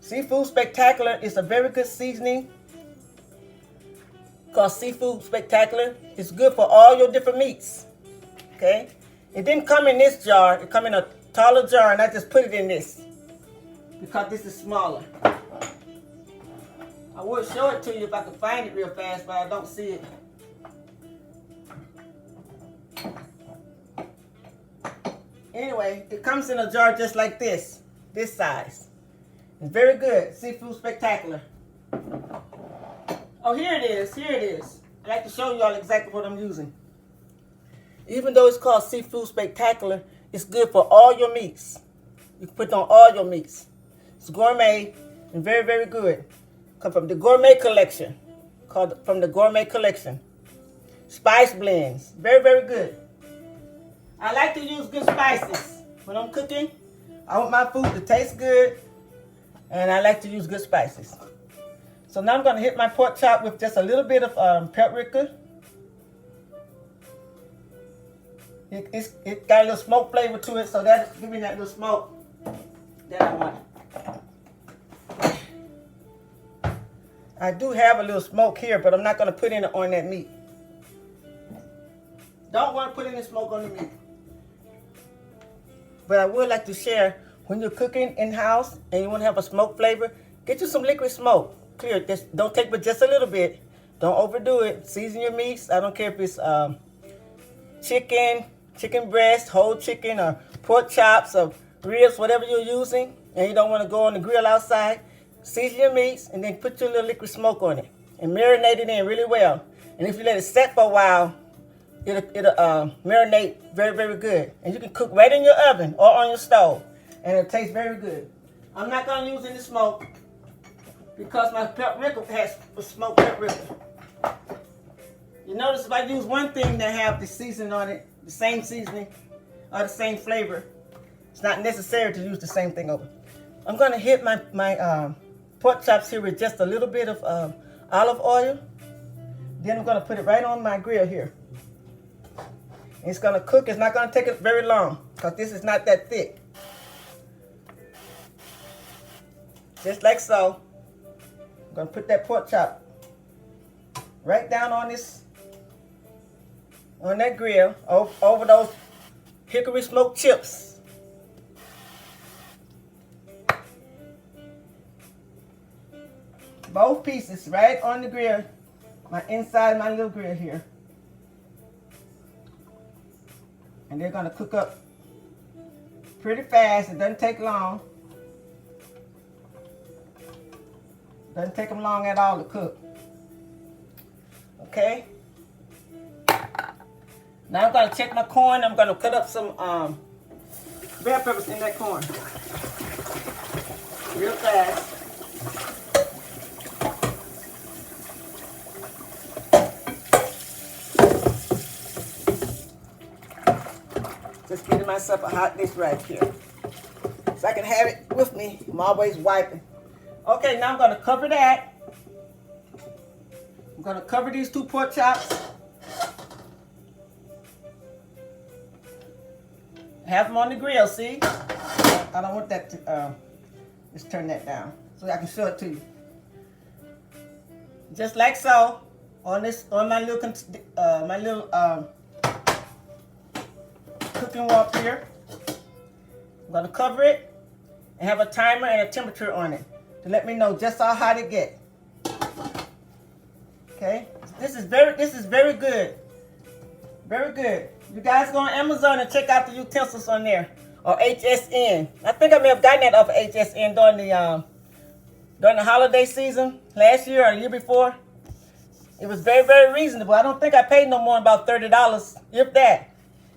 Seafood Spectacular is a very good seasoning. Called Seafood Spectacular. It's good for all your different meats. Okay? It didn't come in this jar. It come in a taller jar, and I just put it in this because this is smaller. I would show it to you if I could find it real fast, but I don't see it. Anyway, it comes in a jar just like this size. It's very good. Seafood Spectacular. Oh, here it is. Here it is. I'd like to show you all exactly what I'm using. Even though it's called Seafood Spectacular, it's good for all your meats. You can put it on all your meats. It's gourmet and very, very good. Come from the Gourmet Collection. Called from the Gourmet Collection. Spice blends. Very, very good. I like to use good spices when I'm cooking. I want my food to taste good, and I like to use good spices. So now I'm going to hit my pork chop with just a little bit of paprika. It got a little smoke flavor to it, so that's giving that little smoke that I want. I do have a little smoke here, but I'm not going to put it on that meat. Don't want to put any smoke on the meat. But I would like to share, when you're cooking in-house and you want to have a smoke flavor, get you some liquid smoke. Clear. Just don't take but just a little bit. Don't overdo it. Season your meats. I don't care if it's chicken breast, whole chicken, or pork chops, or ribs, whatever you're using, and you don't want to go on the grill outside. Season your meats and then put your little liquid smoke on it and marinate it in really well. And if you let it set for a while, it'll marinate very, very good. And you can cook right in your oven or on your stove, and it'll taste very good. I'm not going to use any smoke because my paprika has smoked paprika. You notice if I use one thing that have the seasoning on it, the same seasoning or the same flavor, it's not necessary to use the same thing over. I'm going to hit my pork chops here with just a little bit of olive oil. Then I'm going to put it right on my grill here. It's going to cook. It's not going to take it very long because this is not that thick. Just like so. I'm going to put that pork chop right down on that grill over those hickory smoked chips. Both pieces right on the grill. Inside my little grill here. And they're going to cook up pretty fast. It doesn't take long. Doesn't take them long at all to cook. Okay? Now I'm going to check my corn. I'm going to cut up some bell peppers in that corn. Real fast. Just getting myself a hot dish right here. So I can have it with me. I'm always wiping. Okay, now I'm going to cover that. I'm going to cover these two pork chops. Have them on the grill, see? I don't want that to, just turn that down so I can show it to you. Just like so, on my little cooking wok here. I'm going to cover it and have a timer and a temperature on it to let me know just how hot it gets. Okay, this is very good. Very good. You guys go on Amazon and check out the utensils on there, or HSN. I think I may have gotten that off of HSN during the holiday season last year or the year before. It was very, very reasonable. I don't think I paid no more than about $30, if that,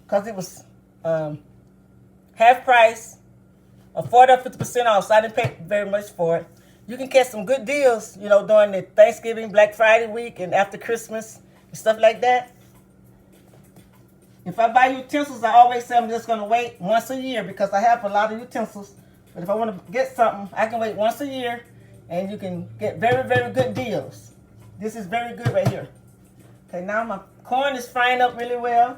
because it was half price, or 40 or 50% off, so I didn't pay very much for it. You can catch some good deals, during the Thanksgiving, Black Friday week, and after Christmas, and stuff like that. If I buy utensils, I always say I'm just going to wait once a year because I have a lot of utensils. But if I want to get something, I can wait once a year, and you can get very, very good deals. This is very good right here. Okay, now my corn is frying up really well.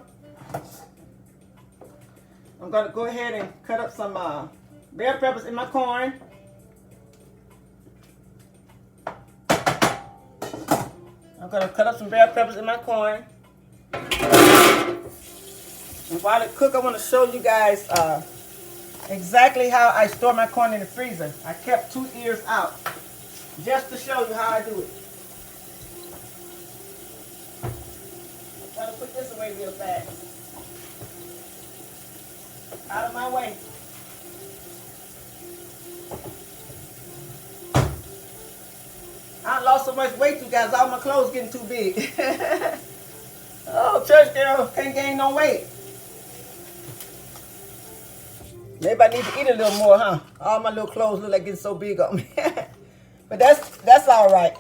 I'm going to go ahead and cut up some bell peppers in my corn. I'm going to cut up some bell peppers in my corn. And while it cooks, I want to show you guys exactly how I store my corn in the freezer. I kept 2 ears out. just to show you how I do it. Gotta put this away real fast. Out of my way. I lost so much weight, you guys. All my clothes getting too big. Oh, church girl, can't gain no weight. Maybe I need to eat a little more, huh? All my little clothes look like getting so big on me. But that's all right.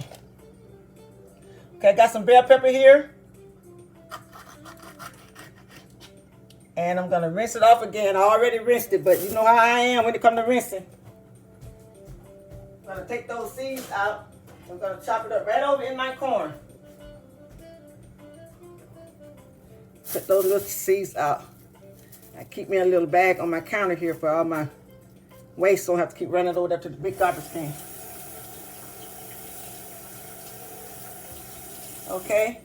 Okay, I got some bell pepper here. And I'm gonna rinse it off again. I already rinsed it, but you know how I am when it comes to rinsing. I'm gonna take those seeds out. I'm gonna chop it up right over in my corn. Put those little seeds out. I keep me a little bag on my counter here for all my waste, so I don't have to keep running over there to the big garbage can. Okay.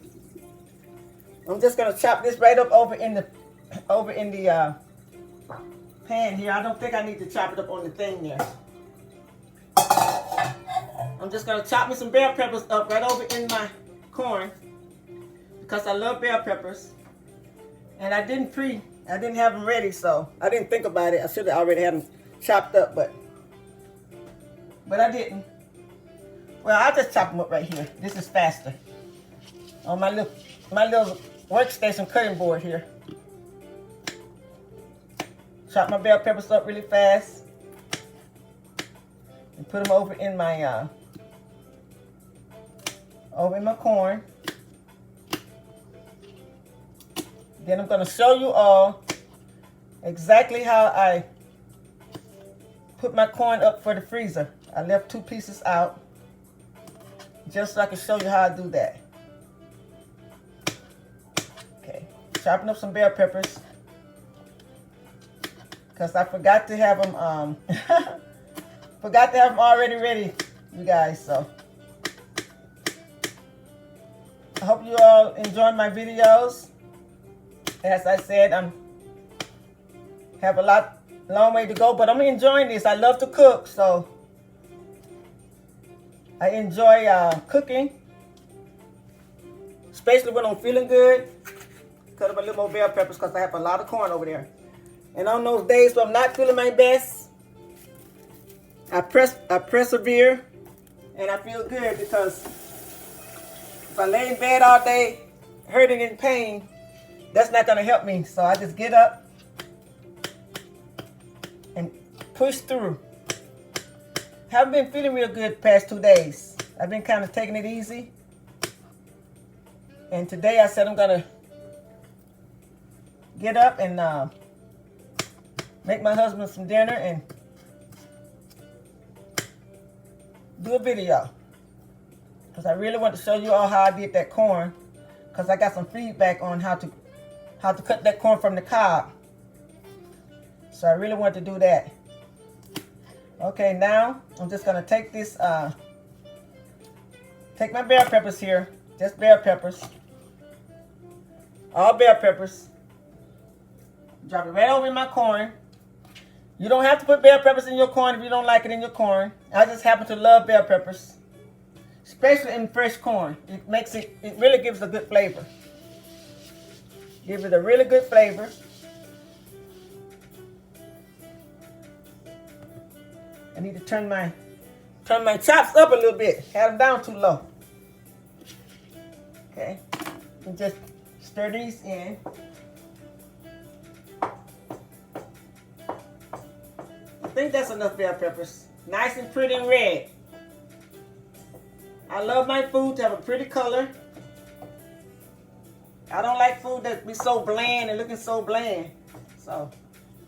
I'm just gonna chop this right up over in the pan here. I don't think I need to chop it up on the thing there. I'm just gonna chop me some bell peppers up right over in my corn because I love bell peppers. And I didn't have them ready, so I didn't think about it. I should have already had them chopped up, but I didn't. Well, I'll just chop them up right here. This is faster. On my little workstation cutting board here. Chop my bell peppers up really fast. And put them over in my corn. Then I'm going to show you all exactly how I put my corn up for the freezer. I left 2 pieces out just so I can show you how I do that. Okay, chopping up some bell peppers because I forgot to have them already ready, you guys. So I hope you all enjoyed my videos. As I said, have a long way to go, but I'm enjoying this. I love to cook, so I enjoy cooking, especially when I'm feeling good. Cut up a little more bell peppers because I have a lot of corn over there. And on those days when I'm not feeling my best, I persevere, and I feel good because if I lay in bed all day, hurting in pain, that's not going to help me. So I just get up and push through. Haven't been feeling real good the past 2 days. I've been kind of taking it easy. And today I said I'm going to get up and make my husband some dinner and do a video. Because I really want to show you all how I did that corn. Because I got some feedback on how to cut that corn from the cob. So I really want to do that. Okay, now I'm just going to take this, take my bell peppers here, just bell peppers, all bell peppers, drop it right over in my corn. You don't have to put bell peppers in your corn if you don't like it in your corn. I just happen to love bell peppers, especially in fresh corn. It really gives a good flavor. Give it a really good flavor. I need to turn my chops up a little bit. Have them down too low. Okay. And just stir these in. I think that's enough bell peppers. Nice and pretty and red. I love my food to have a pretty color. I don't like food that be so bland and looking so bland. So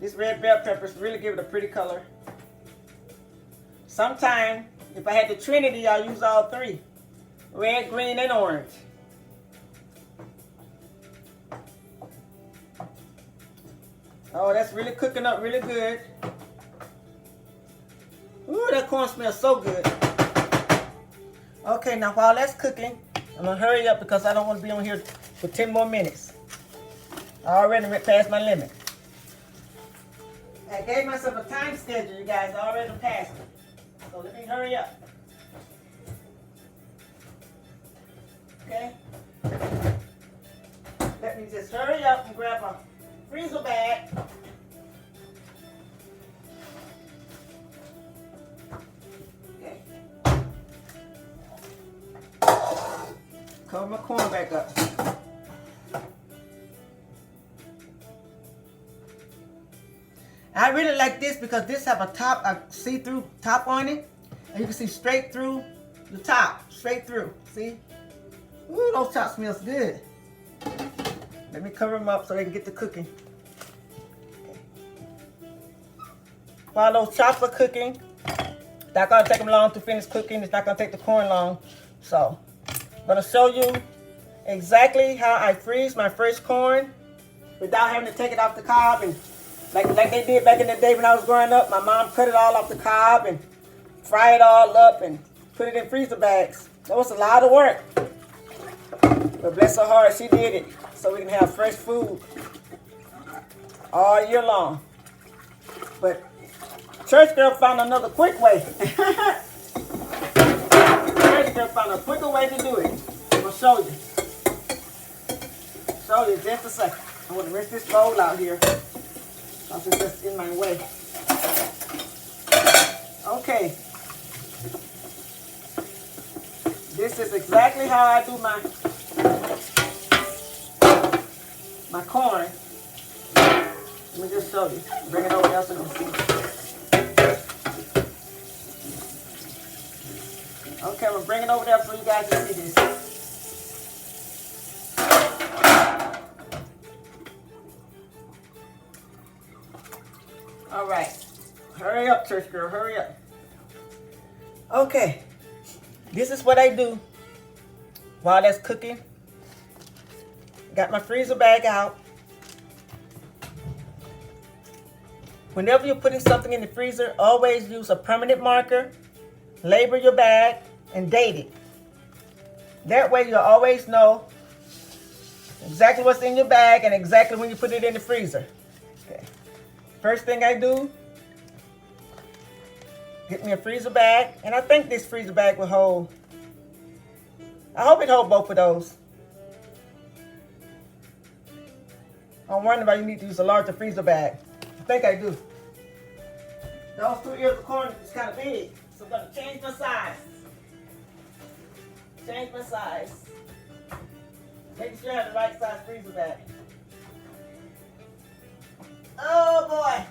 this red bell peppers really give it a pretty color. Sometimes, if I had the Trinity, I'll use all 3. Red, green, and orange. Oh, that's really cooking up really good. Ooh, that corn smells so good. Okay, now while that's cooking, I'm going to hurry up because I don't want to be on here for 10 more minutes. I already went past my limit. I gave myself a time schedule, you guys. I already passed it. So let me hurry up. Okay? Let me just hurry up and grab a freezer bag. Okay. Cover my corn back up. I really like this because this have a top, a see-through top on it. And you can see straight through the top, straight through, see? Ooh, those chops smells good. Let me cover them up so they can get to cooking. Okay. While those chops are cooking, it's not gonna take them long to finish cooking. It's not gonna take the corn long. So, I'm gonna show you exactly how I freeze my fresh corn without having to take it off the cob and like they did back in the day when I was growing up. My mom cut it all off the cob and fry it all up and put it in freezer bags. That was a lot of work. But bless her heart, she did it so we can have fresh food all year long. But Church Girl found another quick way. Church Girl found a quicker way to do it. I'm going to show you. Show you just a second. I want to rinse this bowl out here. Because it's just in my way. Okay. This is exactly how I do my corn. Let me just show you. Bring it over there so you can see. Okay, I'm going to bring it over there so you guys can see this. All right. Hurry up, Church Girl. Hurry up. Okay. This is what I do while that's cooking. Got my freezer bag out. Whenever you're putting something in the freezer, always use a permanent marker, label your bag, and date it. That way you'll always know exactly what's in your bag and exactly when you put it in the freezer. Okay. First thing I do, get me a freezer bag, and I think this freezer bag will hold, I hope it holds both of those. I'm wondering if you need to use a larger freezer bag. I think I do. Those 2 ears of corn is kind of big, so I'm going to change my size. Change my size. Make sure you have the right size freezer bag. Oh boy,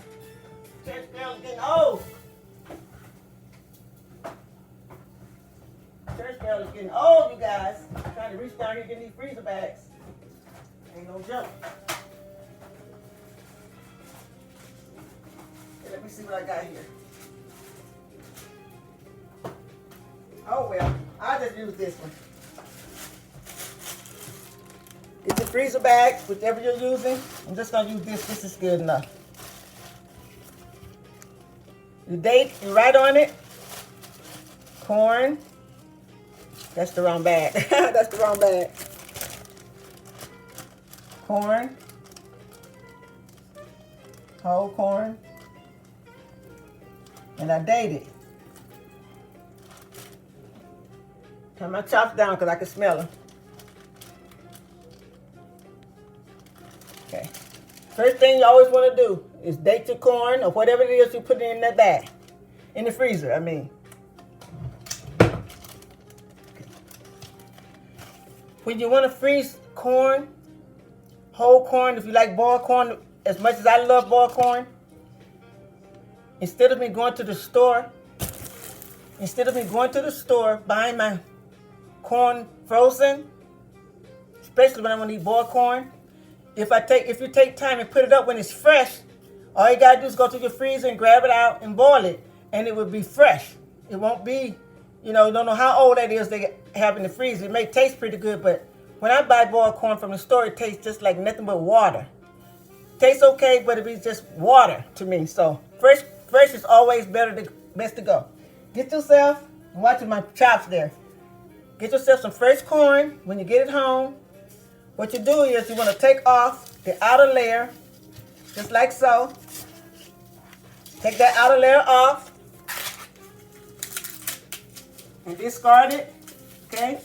Church Girl is getting old. Church Girl is getting old, you guys. I'm trying to reach down here and get these freezer bags. Ain't no joke. Okay, let me see what I got here. Oh well, I'll just use this one. Get your freezer bag, whatever you're using. I'm just going to use this. This is good enough. You date, you write on it. Corn. That's the wrong bag. That's the wrong bag. Corn. Whole corn. And I date it. Turn my chops down because I can smell them. Okay. First thing you always want to do is date your corn or whatever it is you put in that bag. In the freezer, I mean. Okay. When you want to freeze corn, whole corn, if you like boiled corn, as much as I love boiled corn, instead of me going to the store, buying my corn frozen, especially when I want to eat boiled corn, if you take time and put it up when it's fresh, all you gotta do is go to your freezer and grab it out and boil it, and it will be fresh. It won't be, you don't know how old that is they have in the freezer. It may taste pretty good, but when I buy boiled corn from the store, it tastes just like nothing but water. Tastes okay, but it be just water to me. So fresh is always best to go. Get yourself, I'm watching my chops there. Get yourself some fresh corn when you get it home. What you do is you want to take off the outer layer, just like so. Take that outer layer off and discard it, okay?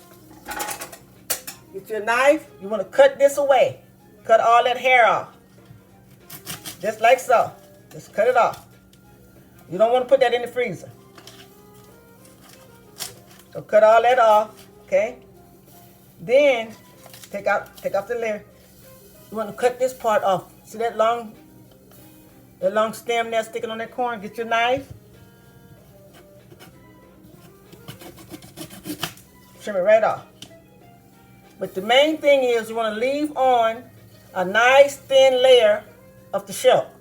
Get your knife. You want to cut this away. Cut all that hair off. Just like so. Just cut it off. You don't want to put that in the freezer. So cut all that off, okay? Then take off the layer. You want to cut this part off. See that long stem there sticking on that corn? Get your knife. Trim it right off. But the main thing is you want to leave on a nice thin layer of the shell.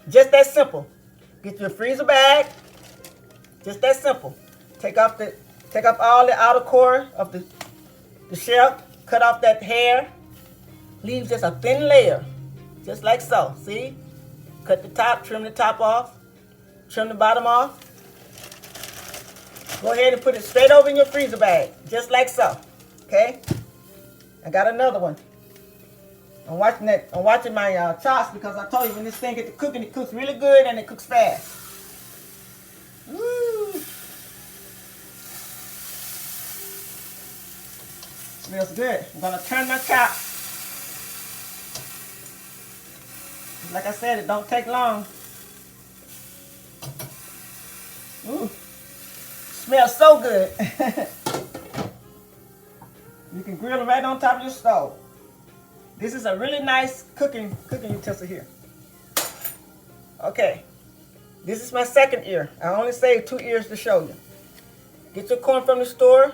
Just that simple. Get your freezer bag. Just that simple. Take off all the outer core of the shell. Cut off that hair. Leave just a thin layer. Just like so. See? Cut the top, trim the top off. Trim the bottom off. Go ahead and put it straight over in your freezer bag. Just like so. Okay? I got another one. I'm watching my chops because I told you when this thing gets to cooking, it cooks really good and it cooks fast. Woo! Smells good. I'm gonna turn my chop. Like I said, it don't take long. Ooh, smells so good. You can grill it right on top of your stove. This is a really nice cooking utensil here. Okay, this is my second ear. I only saved 2 ears to show you. Get your corn from the store.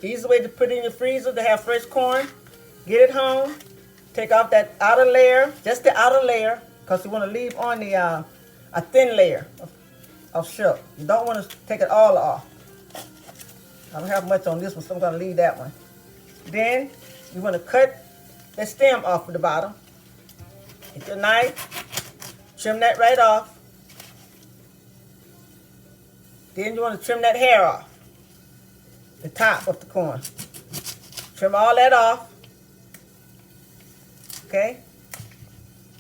The easy way to put it in your freezer to have fresh corn. Get it home. Take off that outer layer, just the outer layer, because you want to leave on the a thin layer of sugar. You don't want to take it all off. I don't have much on this one, so I'm going to leave that one. Then you want to cut the stem off of the bottom. Get your knife, trim that right off. Then you want to trim that hair off, the top of the corn. Trim all that off. Okay?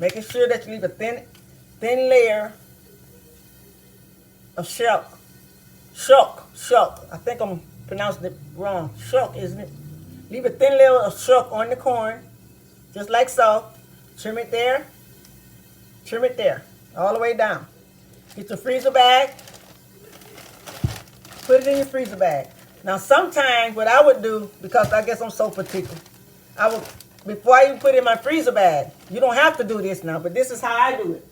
Making sure that you leave a thin layer of shulk. Shulk. I think I'm pronouncing it wrong. Shulk, isn't it? Leave a thin layer of shulk on the corn, just like so. Trim it there. Trim it there, all the way down. Get your freezer bag. Put it in your freezer bag. Now, sometimes what I would do, because I guess I'm so particular, before I even put it in my freezer bag, you don't have to do this now, but this is how I do it.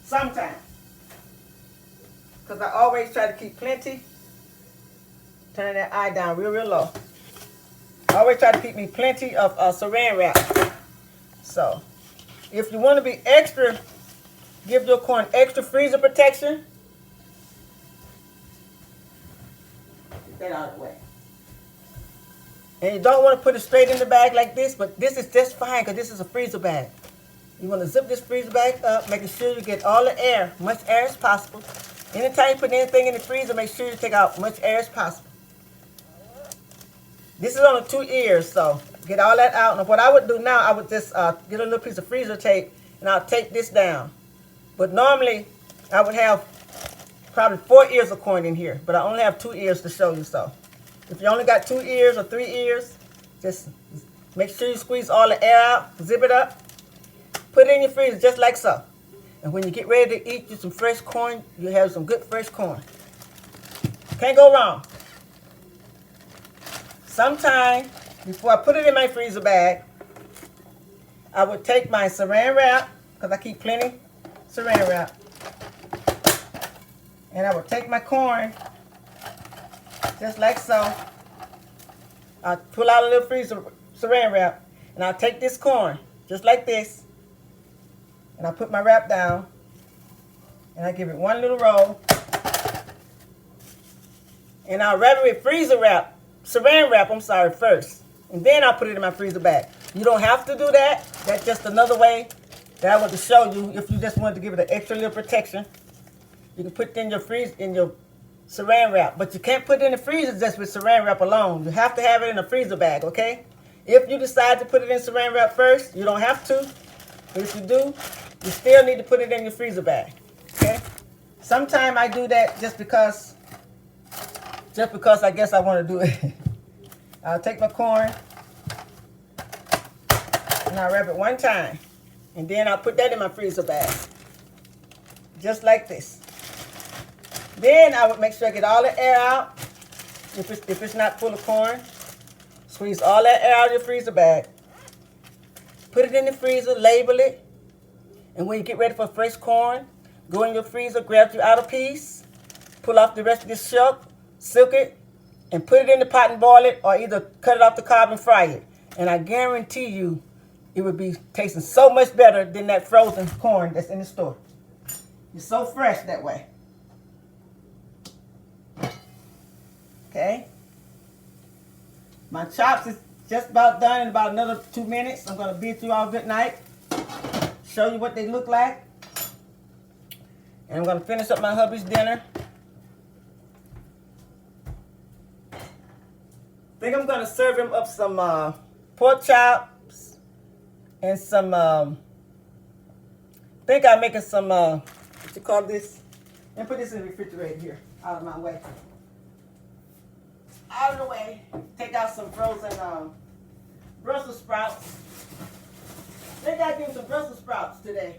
Sometimes. Because I always try to keep plenty. Turn that eye down real low. I always try to keep me plenty of saran wrap. So, if you want to be extra, give your corn extra freezer protection. Get that out of the way. And you don't want to put it straight in the bag like this, but this is just fine because this is a freezer bag. You want to zip this freezer bag up, making sure you get all the air, much air as possible. Anytime you put anything in the freezer, make sure you take out much air as possible. This is only 2 ears, so get all that out. And what I would do now, I would just get a little piece of freezer tape, and I'll tape this down. But normally, I would have probably 4 ears of corn in here, but I only have 2 ears to show you so. If you only got 2 ears or 3 ears, just make sure you squeeze all the air out, zip it up, put it in your freezer just like so. And when you get ready to eat you some fresh corn, you have some good fresh corn. Can't go wrong. Sometime before I put it in my freezer bag, I would take my saran wrap, because I keep plenty saran wrap, and I would take my corn just like so. I'll pull out a little freezer saran wrap, and I'll take this corn just like this, and I'll put my wrap down, and I give it one little roll, and I'll wrap it with saran wrap, first, and then I'll put it in my freezer bag. You don't have to do that. That's just another way that I want to show you if you just wanted to give it an extra little protection. You can put it in your saran wrap, but you can't put it in the freezer just with saran wrap alone. You have to have it in a freezer bag, okay? If you decide to put it in saran wrap first, you don't have to. But if you do, you still need to put it in your freezer bag, okay? Sometimes I do that just because I guess I want to do it. I'll take my corn and I'll wrap it one time. And then I'll put that in my freezer bag. Just like this. Then I would make sure I get all the air out. If it's not full of corn, squeeze all that air out of your freezer bag. Put it in the freezer, label it. And when you get ready for fresh corn, go in your freezer, grab your outer piece, pull off the rest of this shuck, silk it, and put it in the pot and boil it, or either cut it off the cob and fry it. And I guarantee you, it would be tasting so much better than that frozen corn that's in the store. It's so fresh that way. Okay. My chops is just about done in about another 2 minutes. I'm going to bid you all good night. Show you what they look like. And I'm going to finish up my hubby's dinner. I think I'm going to serve him up some pork chops and some, I think I'm making some, what you call this? And put this in the refrigerator here, out of my way. Out of the way. Take out some frozen Brussels sprouts. I think I give him some Brussels sprouts today.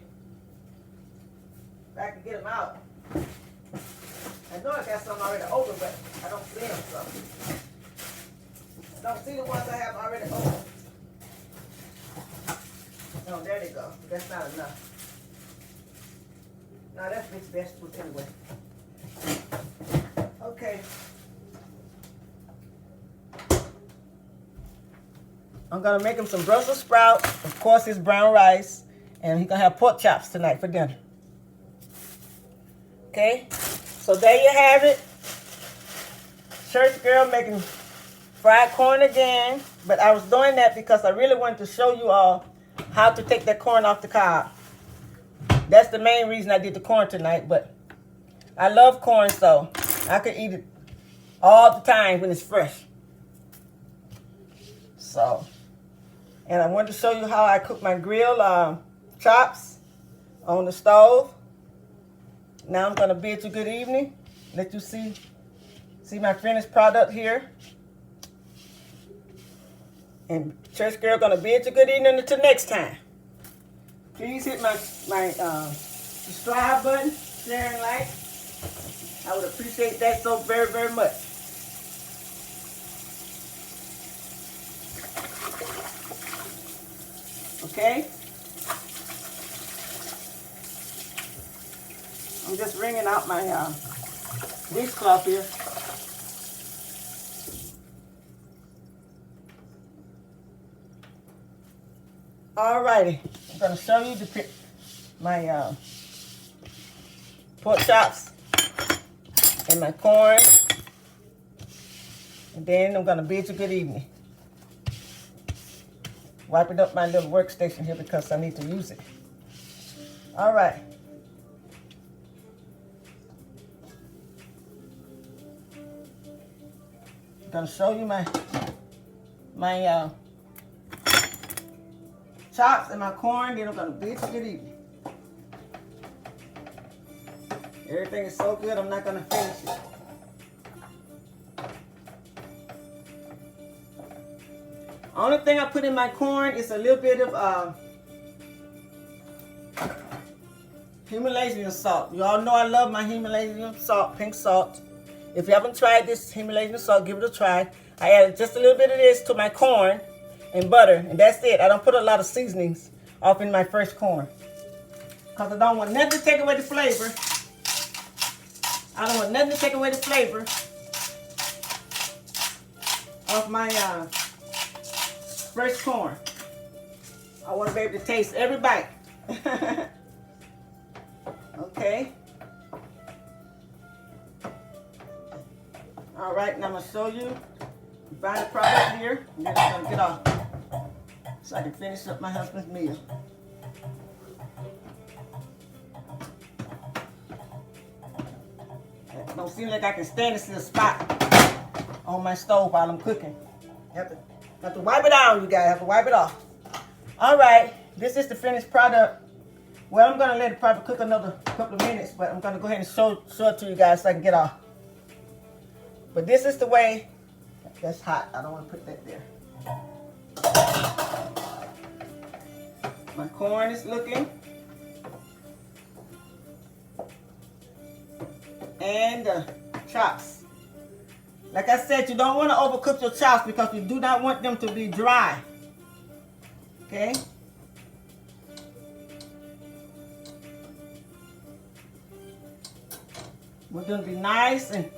If I can get them out. I know I got some already open, but I don't see them, so. I don't see the ones I have already open. No, there they go. That's not enough. No, that's mixed vegetables anyway. Okay. I'm going to make him some Brussels sprouts, of course his brown rice, and he's going to have pork chops tonight for dinner. Okay? So there you have it. Church girl making fried corn again, but I was doing that because I really wanted to show you all how to take that corn off the cob. That's the main reason I did the corn tonight, but I love corn, so I could eat it all the time when it's fresh. So, and I wanted to show you how I cook my grilled chops on the stove. Now I'm going to bid you good evening. Let you see my finished product here. And Church Girl going to bid you good evening until next time. Please hit my subscribe button, share and like. I would appreciate that so very, very much. Okay? I'm just wringing out my dishcloth here. Alrighty, I'm going to show you my pork chops and my corn. And then I'm going to bid you good evening. Wiping up my little workstation here because I need to use it. All right. I'm going to show you my chops and my corn. Then I'm going to bid you good evening. Everything is so good, I'm not going to finish it. Only thing I put in my corn is a little bit of Himalayan salt. You all know I love my Himalayan salt, pink salt. If you haven't tried this Himalayan salt, give it a try. I added just a little bit of this to my corn and butter, and that's it. I don't put a lot of seasonings off in my fresh corn because I don't want nothing to take away the flavor. I don't want nothing to take away the flavor of my fresh corn. I want to be able to taste every bite. Okay. All right, now I'm going to show you the final product here. And then I'm going to get off so I can finish up my husband's meal. It don't seem like I can stand this little spot on my stove while I'm cooking. Have to wipe it out, you guys. Have to wipe it off. All right, this is the finished product. Well, I'm going to let it probably cook another couple of minutes, but I'm going to go ahead and show it to you guys so I can get off. But this is the way That's hot. I don't want to put that there. My corn is looking. And chops. Like I said, you don't want to overcook your chops because you do not want them to be dry. Okay? Want them to be nice and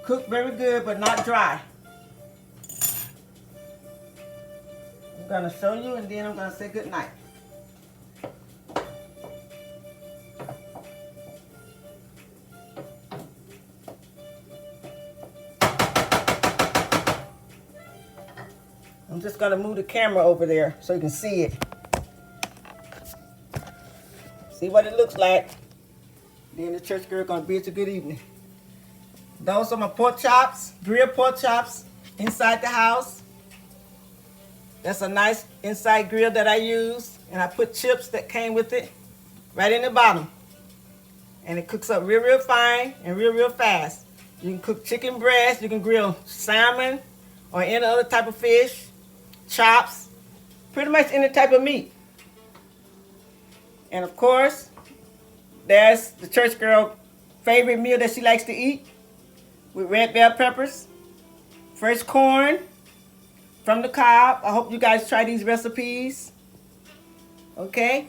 cooked very good, but not dry. I'm going to show you, and then I'm going to say good night. I'm just going to move the camera over there so you can see it. See what it looks like. Then the church girl going to bid you good evening. Those are my pork chops, grilled pork chops inside the house. That's a nice inside grill that I use. And I put chips that came with it right in the bottom. And it cooks up real, real fine and real, real fast. You can cook chicken breast, you can grill salmon or any other type of fish, chops, pretty much any type of meat. And of course, there's the church girl favorite meal that she likes to eat with red bell peppers, fresh corn from the cob. I hope you guys try these recipes. Okay?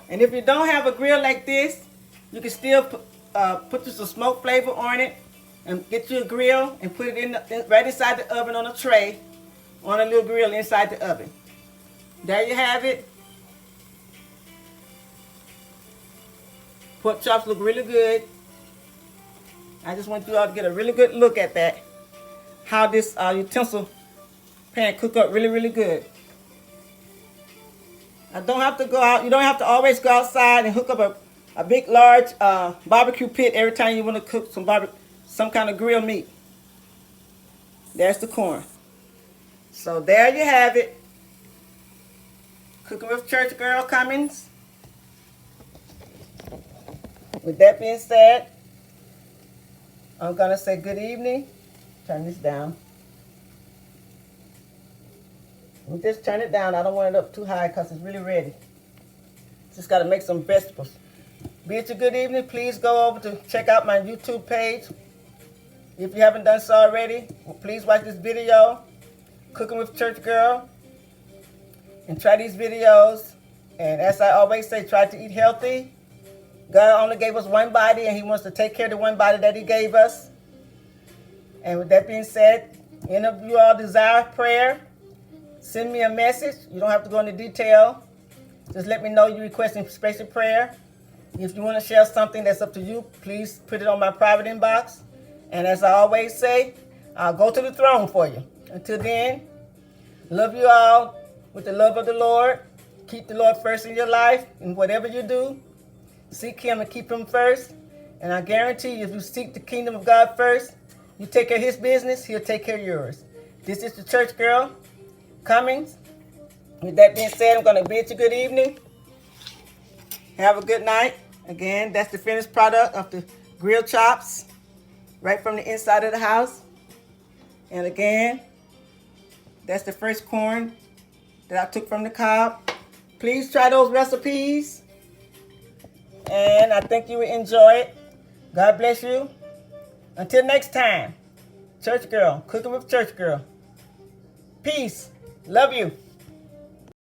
And if you don't have a grill like this, you can still put just a smoke flavor on it and get you a grill and put it right inside the oven on a tray, on a little grill inside the oven. There you have it. Pork chops look really good. I just want you all to get a really good look at that. How this utensil pan cook up really, really good. I don't have to go out. You don't have to always go outside and hook up a big, large barbecue pit every time you want to cook some kind of grilled meat. There's the corn. So there you have it. Cooking with ChurchGirl Cummins. With that being said, I'm going to say good evening. Turn this down. We'll just turn it down. I don't want it up too high because it's really ready. Just got to make some vegetables. Bid you good evening. Please go over to check out my YouTube page. If you haven't done so already, please watch this video, Cooking with Church Girl, and try these videos. And as I always say, try to eat healthy. God only gave us one body, and He wants to take care of the one body that He gave us. And with that being said, any of you all desire prayer, send me a message. You don't have to go into detail. Just let me know you're requesting special prayer. If you want to share something, that's up to you. Please put it on my private inbox. And as I always say, I'll go to the throne for you. Until then, love you all with the love of the Lord. Keep the Lord first in your life. And whatever you do, seek Him and keep Him first. And I guarantee you, if you seek the kingdom of God first, you take care of His business, He'll take care of yours. This is the Church Girl Cummins. With that being said, I'm going to bid you good evening. Have a good night. Again, that's the finished product of the grilled chops right from the inside of the house. And again, that's the fresh corn that I took from the cob. Please try those recipes. And I think you will enjoy it. God bless you. Until next time, Church Girl, Cooking with Church Girl. Peace. Love you.